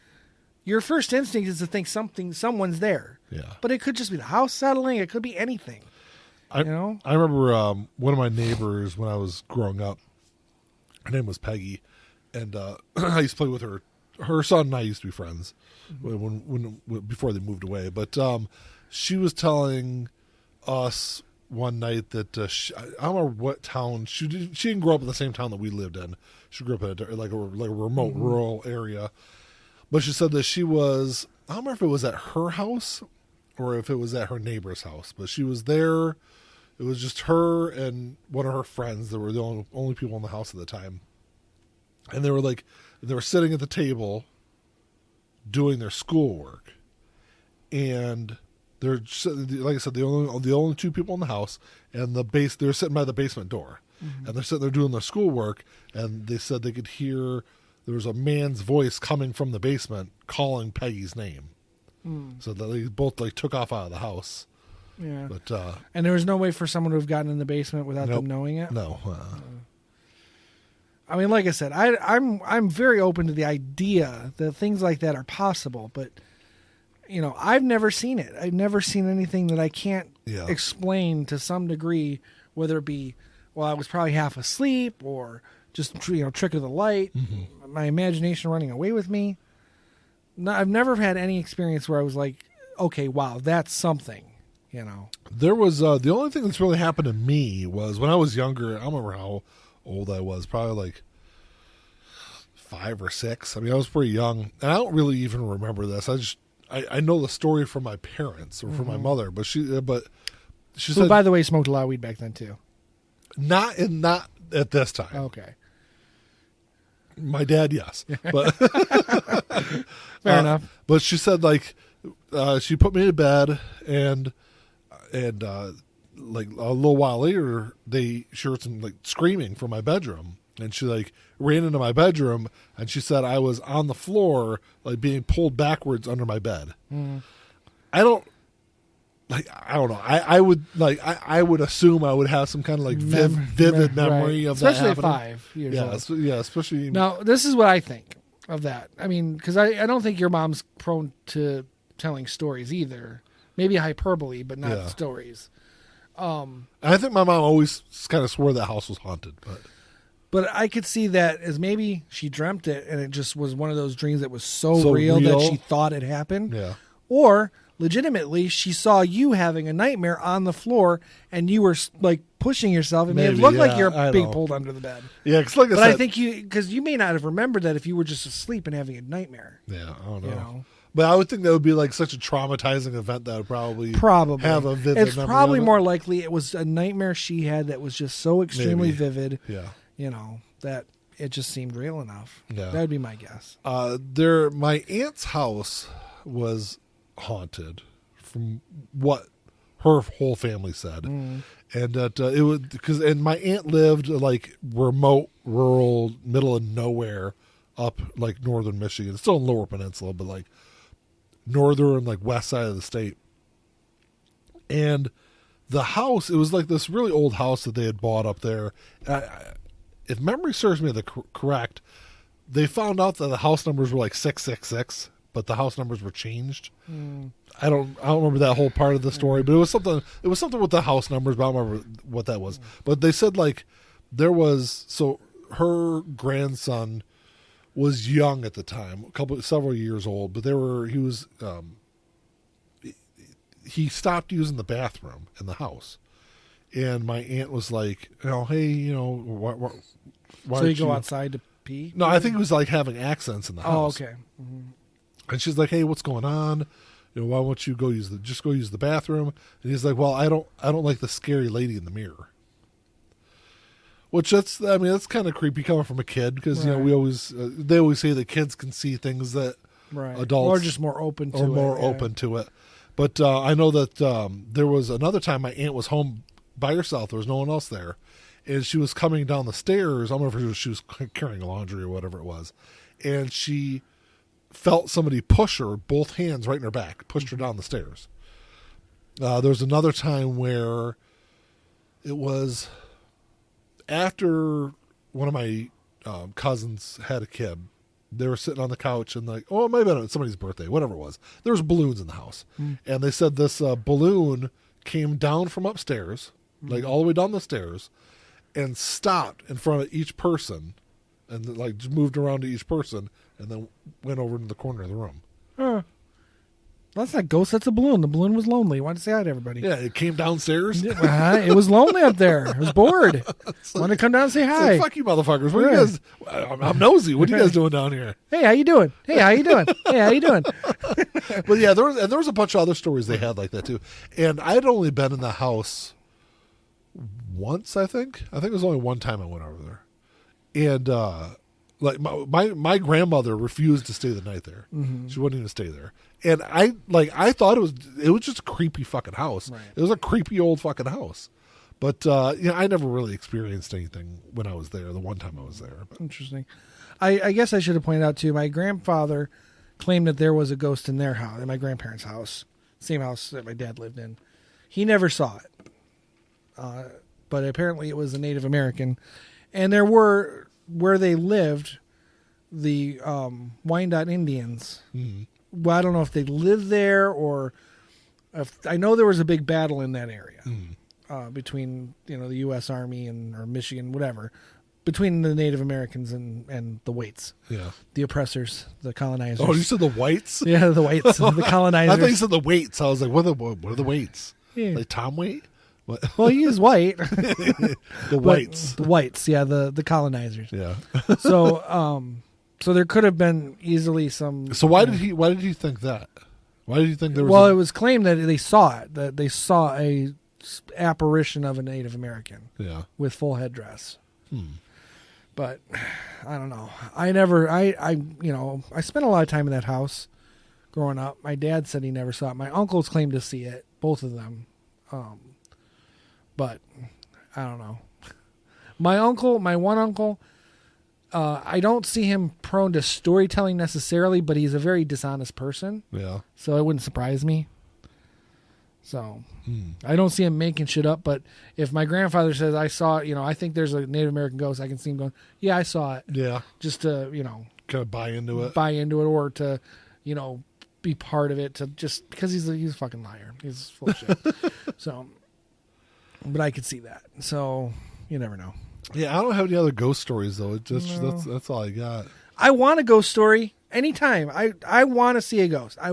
your first instinct is to think someone's there. Yeah, but it could just be the house settling. It could be anything. I remember one of my neighbors when I was growing up. Her name was Peggy, and I used to play with her. Her son and I used to be friends when before they moved away. But she was telling us one night that I don't remember what town she didn't grow up in the same town that we lived in. She grew up in a remote rural area. But she said that she was, I don't remember if it was at her house or if it was at her neighbor's house, but she was there. It was just her and one of her friends that were the only people in the house at the time. And they were sitting at the table doing their schoolwork. And they're, like I said, the only two people in the house, and they're sitting by the basement door. And they're sitting there doing their schoolwork, and they said they could hear there was a man's voice coming from the basement calling Peggy's name. So they both took off out of the house. Yeah. But and there was no way for someone to have gotten in the basement without them knowing it? No. I mean, like I said, I'm very open to the idea that things like that are possible, but I've never seen it. I've never seen anything that I can't explain to some degree, whether it be, well, I was probably half asleep or just trick of the light, my imagination running away with me. No, I've never had any experience where I was like, okay, wow, that's something. There was the only thing that's really happened to me was when I was younger. I don't remember how old I was, probably like 5 or 6. I mean, I was pretty young, and I don't really even remember this. I know the story from my parents or from my mother, but she said, by the way, smoked a lot of weed back then too. Not at this time. Okay. My dad, yes, but fair enough. But she said she put me to bed and like a little while later, she heard some screaming from my bedroom, and she ran into my bedroom, and she said I was on the floor being pulled backwards under my bed. I don't know. I would assume I would have some kind of vivid memory of that especially happening. At 5 years old. Yeah, especially now. This is what I think of that. I mean, because I don't think your mom's prone to telling stories either. Maybe hyperbole, but not stories. I think my mom always kind of swore that house was haunted, but I could see that as maybe she dreamt it and it just was one of those dreams that was so real that she thought it happened. Yeah. Or legitimately she saw you having a nightmare on the floor, and you were like pushing yourself. It made it Maybe, look like yeah, you're I being know. pulled under the bed. Yeah, because like I But said, I think because you may not have remembered that if you were just asleep and having a nightmare. yeah, I don't know. You know, But I would think that would be like such a traumatizing event that would probably probably have a vivid It's memory probably of it. more likely it was a nightmare she had that was just so extremely Maybe. vivid. Yeah. You know, that it just seemed real enough. Yeah. That would be my guess. My aunt's house was haunted, from what her whole family said, and that it would and my aunt lived like remote, rural, middle of nowhere, up like northern Michigan, it's still in Lower Peninsula, but like northern, like west side of the state, and the house, it was like this really old house that they had bought up there. If memory serves me correct, they found out that the house numbers were like 666, but the house numbers were changed. I don't remember that whole part of the story, but it was something with the house numbers, but I don't remember what that was. But they said like so her grandson was young at the time, several years old, but he stopped using the bathroom in the house. And my aunt was like, hey, why So you don't go outside to pee? No, I think it was like having accents in the Oh, house. okay. Mm-hmm. And she's like, hey, what's going on? Why won't you go use the bathroom? And he's like, well, I don't like the scary lady in the mirror. Which that's kind of creepy coming from a kid, because Right. they always say that kids can see things that Right. adults Or just more open to are it. more yeah. open to it. But I know that there was another time my aunt was home by herself. There was no one else there, and she was coming down the stairs. I don't know if she was carrying laundry or whatever it was, and she felt somebody push her, both hands right in her back, pushed her down the stairs. There was another time where it was after one of my cousins had a kid. They were sitting on the couch and like, oh, maybe it's somebody's birthday, whatever it was. There was balloons in the house. And they said this balloon came down from upstairs, like all the way down the stairs, and stopped in front of each person, and like just moved around to each person, and then went over to the corner of the room. Huh. That's not ghost. That's a balloon. The balloon was lonely. Wanted to say hi to everybody. Yeah, it came downstairs. It was lonely up there. It was bored. Wanted to come down and say It's hi. like, fuck you, motherfuckers. What are you guys? I'm nosy. What are you guys doing down here? Hey, how you doing? Hey, how you doing? Hey, how you doing? But yeah, there was a bunch of other stories they had like that too. And I had only been in the house once, I think. I think it was only one time I went over there. And like my grandmother refused to stay the night there. Mm-hmm. She wouldn't even stay there. And I thought it was just a creepy fucking house. Right. It was a creepy old fucking house. But I never really experienced anything when I was there. The one time I was there. But. Interesting. I guess I should have pointed out too. My grandfather claimed that there was a ghost in their house, in my grandparents' house, same house that my dad lived in. He never saw it, but apparently it was a Native American, and there were where they lived, the Wyandotte Indians. Mm-hmm. Well, I don't know if they lived there or if I know there was a big battle in that area between the U.S. Army or Michigan, whatever, between the Native Americans and the whites, the oppressors, the colonizers. Oh, you said the whites? Yeah, the whites, the colonizers. I thought you said the weights. I was like, what are the weights? Yeah. Like Tom Waite? What? Well, he is white. The whites. The whites, yeah, the colonizers. Yeah. So there could have been easily some. So why did he think that? Why did you think there was? Well, it was claimed that they saw it. That they saw a apparition of a Native American. Yeah. With full headdress. But I don't know. I spent a lot of time in that house growing up. My dad said he never saw it. My uncles claimed to see it, both of them. But I don't know. My one uncle, I don't see him prone to storytelling necessarily, but he's a very dishonest person. Yeah. So it wouldn't surprise me. So I don't see him making shit up. But if my grandfather says, I saw it, I think there's a Native American ghost, I can see him going, yeah, I saw it. Yeah. Just to, kind of buy into it. Or to, be part of it, to just because he's a fucking liar. He's full of shit. So, but I could see that. So you never know. Yeah, I don't have any other ghost stories though. It just that's all I got. I want a ghost story anytime. I want to see a ghost. I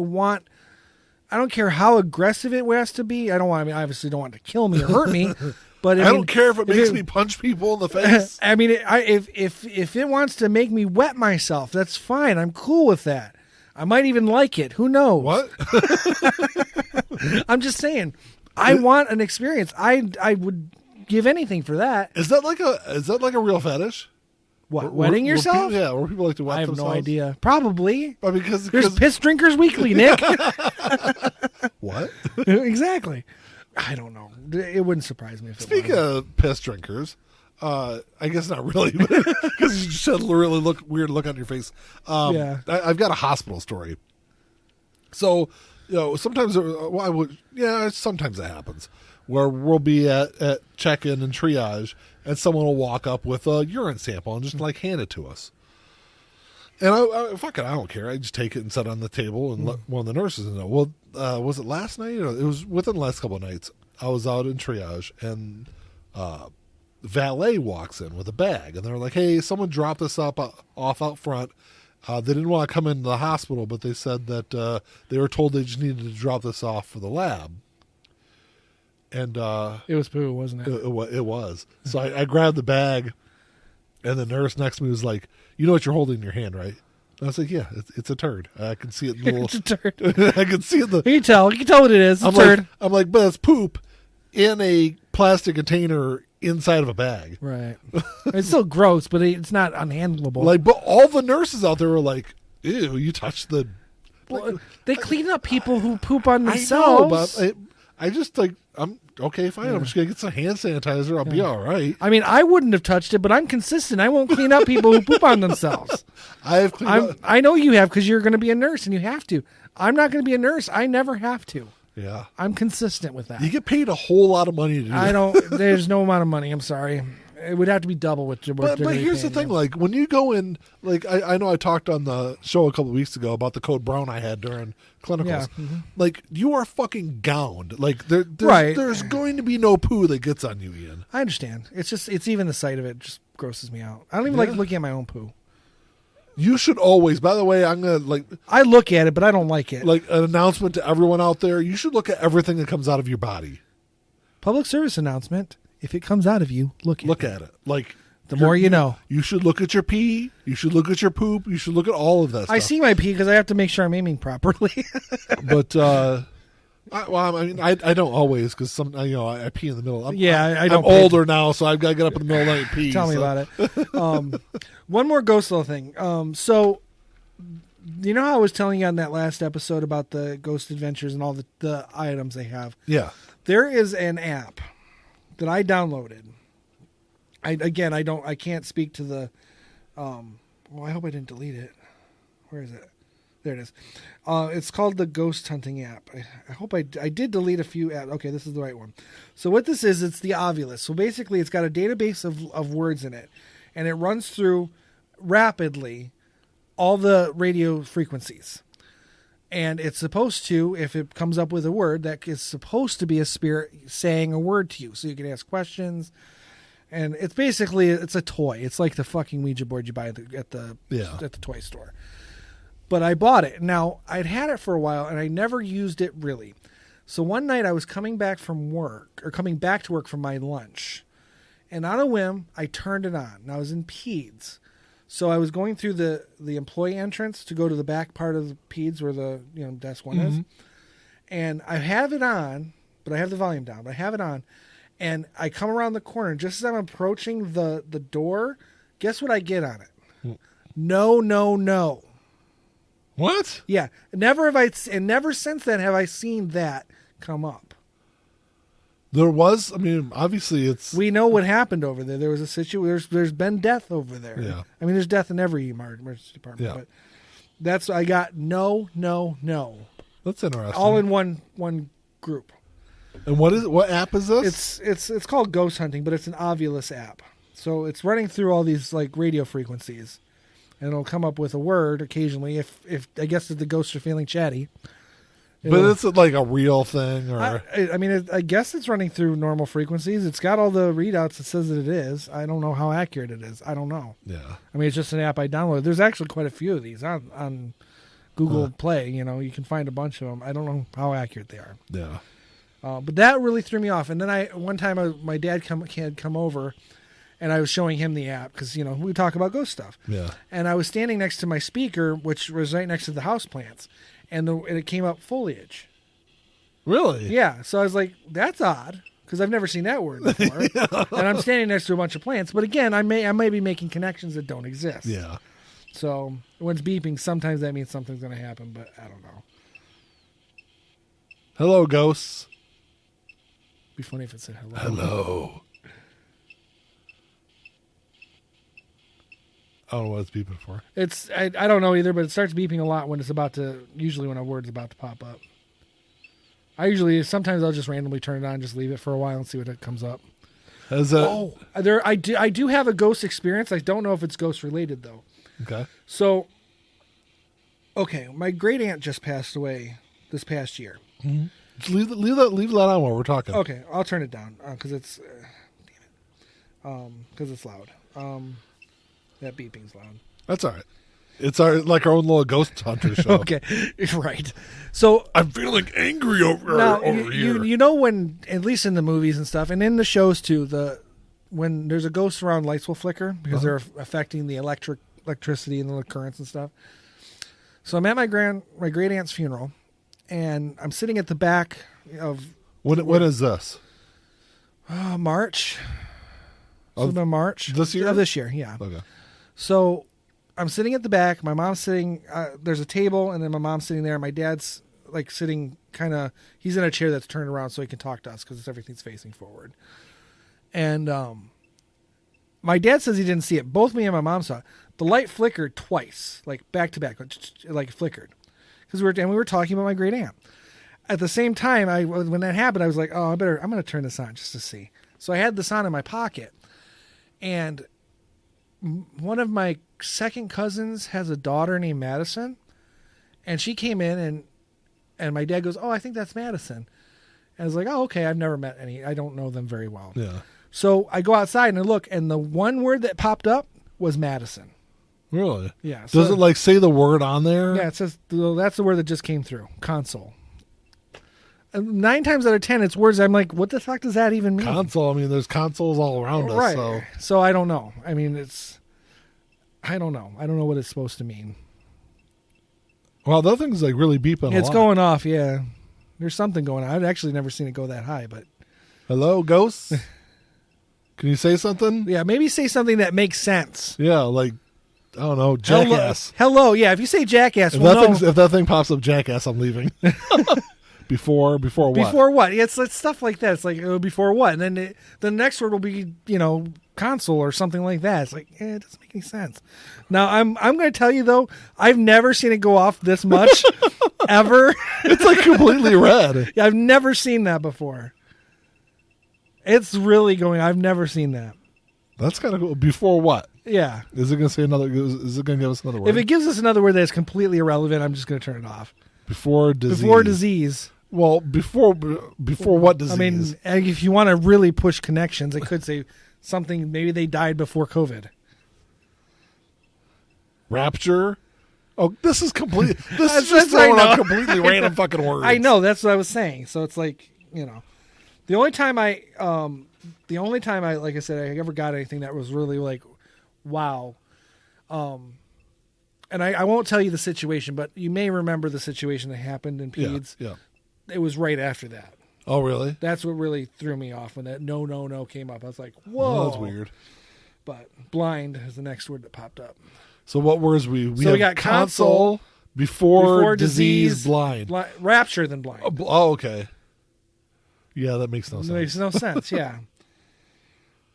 I don't care how aggressive it has to be. I mean, obviously don't want it to kill me or hurt me. But I don't care if it makes me punch people in the face. I mean, if it wants to make me wet myself, that's fine. I'm cool with that. I might even like it. Who knows? What? I'm just saying. I want an experience. I would give anything for that. Is that like a real fetish? What, wetting yourself? Where people like to wet I have themselves? no idea. Probably. Because There's Pest Drinkers Weekly, Nick. What? Exactly. I don't know. It wouldn't surprise me if it Speaking of Pest Drinkers, I guess not really, because you just had a really weird look on your face. Yeah. I've got a hospital story. So, sometimes, sometimes it happens where we'll be at check-in and triage, and someone will walk up with a urine sample and just like hand it to us. And I don't care. I just take it and set it on the table and let one of the nurses know. Well, was it last night? Or it was within the last couple of nights. I was out in triage, and valet walks in with a bag, and they're like, "Hey, someone dropped this off out front. They didn't want to come into the hospital, but they said that they were told they just needed to drop this off for the lab." And it was poo, wasn't it? It was. So I grabbed the bag, and the nurse next to me was like, "You know what you're holding in your hand, right?" And I was like, "Yeah, it's a turd. I can see it in the little." It's a turd. I can see it. You can tell what it is. It's a turd. I'm like, but it's poop in a plastic container inside of a bag. Right. It's still gross, but it's not unhandleable. But all the nurses out there were like, "Ew, you touched the." Well, they clean up people who poop on I themselves. know, but I just like, I'm okay, fine. I'm just gonna get some hand sanitizer. I'll be all right. I mean, I wouldn't have touched it, but I'm consistent. I won't clean up people who poop on themselves. I know you have, because you're going to be a nurse and you have to. I'm not going to be a nurse. I never have to. Yeah, I'm consistent with that. You get paid a whole lot of money to do that. There's no amount of money. I'm sorry. It would have to be double what you're But here's the thing, like when you go in, like I know I talked on the show a couple of weeks ago about the code brown I had during clinicals. Yeah. Mm-hmm. Like you are fucking gowned. Like there's going to be no poo that gets on you, Ian. I understand. It's even the sight of it just grosses me out. I don't even like looking at my own poo. You should always. By the way, I'm gonna I look at it, but I don't like it. Like an announcement to everyone out there: you should look at everything that comes out of your body. Public service announcement: if it comes out of you, look at it. Like the more you know. You should look at your pee. You should look at your poop. You should look at all of that stuff. I see my pee because I have to make sure I'm aiming properly. But I don't always, because I pee in the middle. I don't. I'm older now, so I've got to get up in the middle of the night and pee. Tell me about it. One more ghost little thing. So, you know how I was telling you on that last episode about the ghost adventures and all the items they have? Yeah. There is an app that I downloaded. I can't speak to the. I hope I didn't delete it. Where is it? There it is. It's called the Ghost Hunting app. I hope I did delete a few apps. Okay, this is the right one. So what this is, it's the Ovulus. So basically, it's got a database of words in it, and it runs through rapidly all the radio frequencies. And it's supposed to, if it comes up with a word, that is supposed to be a spirit saying a word to you. So you can ask questions. And it's basically, it's a toy. It's like the fucking Ouija board you buy at the toy store. But I bought it. Now, I'd had it for a while, and I never used it really. So one night I was coming back to work from my lunch. And on a whim, I turned it on. Now, I was in peds. So I was going through the employee entrance to go to the back part of the peds where the desk one is. And I have it on, but I have the volume down. But I have it on. And I come around the corner. Just as I'm approaching the door, guess what I get on it? No. What? Yeah. Never since then have I seen that come up. There was, obviously we know what happened over there. There was a situation, there's been death over there. Yeah. There's death in every emergency department. Yeah. But that's, I got no. That's interesting. All in one group. And what app is this? It's called Ghost Hunting, but it's an Ovulus app. So it's running through all these like radio frequencies. And it'll come up with a word occasionally if I guess if the ghosts are feeling chatty. But it's like a real thing, or I guess it's running through normal frequencies. It's got all the readouts that says that it is. I don't know how accurate it is. I don't know. Yeah. It's just an app I downloaded. There's actually quite a few of these on Google Play. You can find a bunch of them. I don't know how accurate they are. Yeah. But that really threw me off. And then one time my dad had come over, and I was showing him the app because we talk about ghost stuff. Yeah. And I was standing next to my speaker, which was right next to the houseplants, and it came up foliage. Really? Yeah. So I was like, that's odd because I've never seen that word before. And I'm standing next to a bunch of plants. But again, I may be making connections that don't exist. Yeah. So when it's beeping, sometimes that means something's going to happen, but I don't know. Hello, ghosts. Be funny if it said hello. Hello. I don't know what it's beeping for. I don't know either, but it starts beeping a lot when usually when a word's about to pop up. Sometimes I'll just randomly turn it on, just leave it for a while and see what it comes up. I do have a ghost experience. I don't know if it's ghost related though. Okay. So, my great aunt just passed away this past year. Mm-hmm. Just leave that on while we're talking. Okay, I'll turn it down because it's because it's loud. That beeping's loud. That's all right. It's our own little ghost hunter show. Okay, right. So I'm feeling angry over here. You know when, at least in the movies and stuff, and in the shows too, when there's a ghost around, lights will flicker because they're affecting the electricity and the currents and stuff. So I'm at my great aunt's funeral, and I'm sitting at the back of. When is this? March. So it's been March this year. This year, yeah. Okay. So I'm sitting at the back. My mom's sitting. There's a table, and then my mom's sitting there. My dad's sitting he's in a chair that's turned around so he can talk to us because everything's facing forward. And my dad says he didn't see it. Both me and my mom saw it. The light flickered twice, back to back, flickered, because we were talking about my great aunt. At the same time, when that happened, I was like, "Oh, I'm going to turn this on just to see." So I had this on in my pocket, and one of my second cousins has a daughter named Madison, and she came in, and my dad goes, "Oh, I think that's Madison." And I was like, "Oh, okay. I've never met any. I don't know them very well." Yeah. So I go outside and I look, and the one word that popped up was Madison. Really? Yeah. Does it say the word on there? Yeah, it says that's the word that just came through. Console. 9 times out of 10, it's words I'm like, what the fuck does that even mean? Console. I mean, there's consoles all around us. Right. So I don't know. I mean, I don't know. I don't know what it's supposed to mean. Well, that thing's really beeping. It's going off. Yeah. There's something going on. I've actually never seen it go that high, but. Hello, ghosts. Can you say something? Yeah, maybe say something that makes sense. Yeah, I don't know, jackass. Hello. Yeah, if you say jackass, if that thing pops up, jackass, I'm leaving. Before what? Before what? It's stuff like that. It's before what? And then the next word will be, console or something like that. It's it doesn't make any sense. Now, I'm going to tell you, though, I've never seen it go off this much, ever. It's completely red. Yeah, I've never seen that before. It's really going. I've never seen that. That's kind of cool. Before what? Yeah. Is it going to say another? Is it going to give us another word? If it gives us another word that's completely irrelevant, I'm just going to turn it off. Before disease. Before disease. Well, before what disease? I mean, if you want to really push connections, it could say something. Maybe they died before COVID. Rapture. Oh, this is complete. This is just throwing out completely random fucking words. I know. That's what I was saying. So it's the only time I, like I said, I ever got anything that was really wow. And I won't tell you the situation, but you may remember the situation that happened in Peds. Yeah. It was right after that. Oh, really? That's what really threw me off when that no came up. I was like, whoa. Oh, that's weird. But blind is the next word that popped up. So what words we got console, before disease, blind. Rapture, then blind. Oh, okay. Yeah, that makes no sense. It makes no sense, yeah.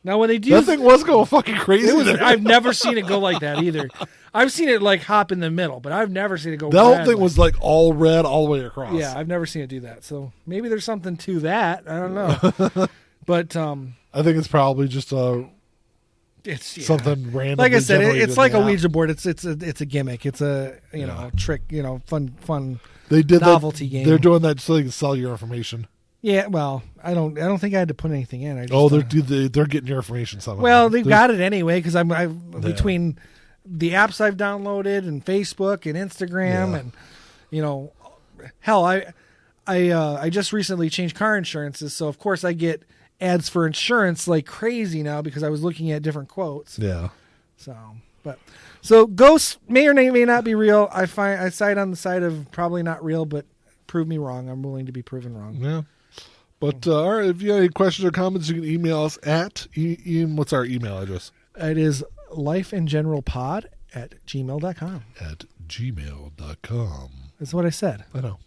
Now, when they do... That thing was going fucking crazy. I've never seen it go like that either. I've seen it hop in the middle, but I've never seen it go that whole thing was all red all the way across. Yeah, I've never seen it do that. So maybe there's something to that. I don't know. But I think it's probably just something random. Like I said, it's like a Ouija board. It's a gimmick. It's a trick. Fun. They did novelty game. They're doing that so they can sell your information. Yeah, well, I don't think I had to put anything in. They're getting your information somehow. Well, they've got it anyway because I'm between the apps I've downloaded and Facebook and Instagram and, you know, hell, I just recently changed car insurances. So of course I get ads for insurance like crazy now because I was looking at different quotes. Yeah. So ghosts may or may not be real. I side on the side of probably not real, but prove me wrong. I'm willing to be proven wrong. Yeah. But all right, if you have any questions or comments, you can email us at Ian. What's our email address? It is lifeingeneralpod@gmail.com. At gmail.com. That's what I said. I know.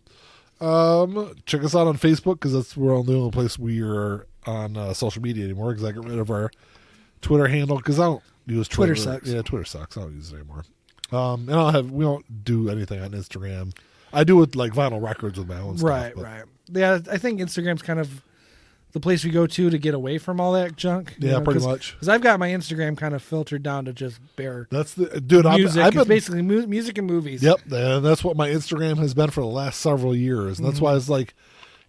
Check us out on Facebook because that's the only place we are on social media anymore. Because I got rid of our Twitter handle because I don't use Twitter. Twitter sucks. Yeah, Twitter sucks. I don't use it anymore. And we don't do anything on Instagram. I do with like vinyl records with my own stuff. Right. Yeah, I think Instagram's kind of the place we go to get away from all that junk. Yeah, pretty much. Because I've got my Instagram kind of filtered down to just bare That's the dude. music. I've been, it's basically music and movies. Yep, and that's what my Instagram has been for the last several years, and that's why it's like,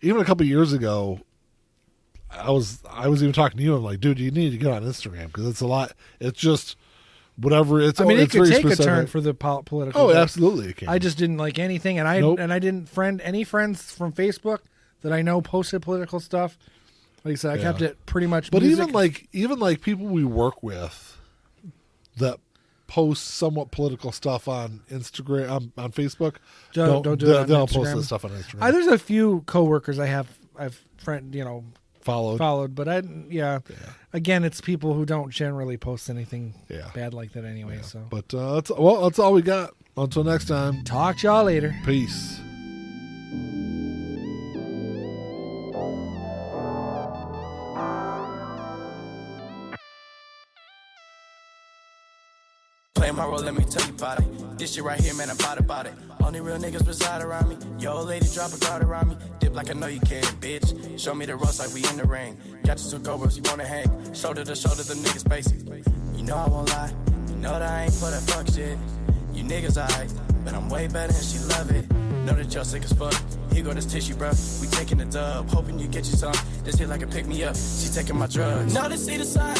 even a couple of years ago, I was even talking to you. I'm like, dude, you need to get on Instagram because it's a lot. It's just whatever. It could very take specific. a turn for the political. Oh, bit. absolutely, it can. I just didn't like anything, and I didn't friend any friends from Facebook that I know posted political stuff. Like I said, I kept it pretty much. But music. even like people we work with that post somewhat political stuff on Instagram on Facebook, don't do it on they'll Instagram. post this stuff on Instagram. There's a few coworkers I've followed, but again, it's people who don't generally post anything bad like that anyway. Yeah. So, but that's all we got. Until next time, talk to y'all later. peace. Playing my role, let me tell you about it. This shit right here, man, I'm about it. Only real niggas reside around me. Yo, old lady, drop a guard around me. Dip like I know you can, bitch. Show me the ropes like we in the ring. Got you some cobras, you wanna hang. Shoulder to shoulder, the niggas basic. You know I won't lie. You know that I ain't for that fuck shit. You niggas alright, but I'm way better and she love it. Know that y'all sick as fuck. Here go this tissue, bro. We taking the dub, hoping you get you some. This hit like a pick me up. She taking my drugs. Know they see the sign.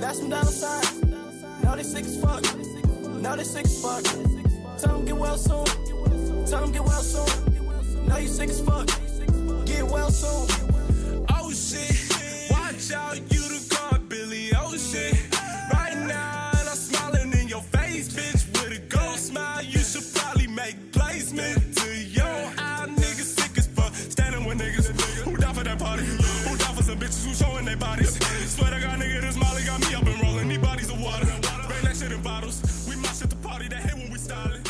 That's some dollar signs. Know they sick as fuck. Know they sick as fuck. Tell them get well soon. Tell them get well soon. Know you sick as fuck. Get well soon. Oh shit. Watch out, you the god, Billy. Oh shit. Right now, and I'm smiling in your face, bitch. With a gold smile, you should probably make placement to your eye. Niggas sick as fuck. Standing with niggas who down for that party. Who down for some bitches who showing their bodies. Swear to God, nigga, this Molly got me up and rolling. These bodies of water. Bring that shit in bottles. We must at the party that hit when we stylin'.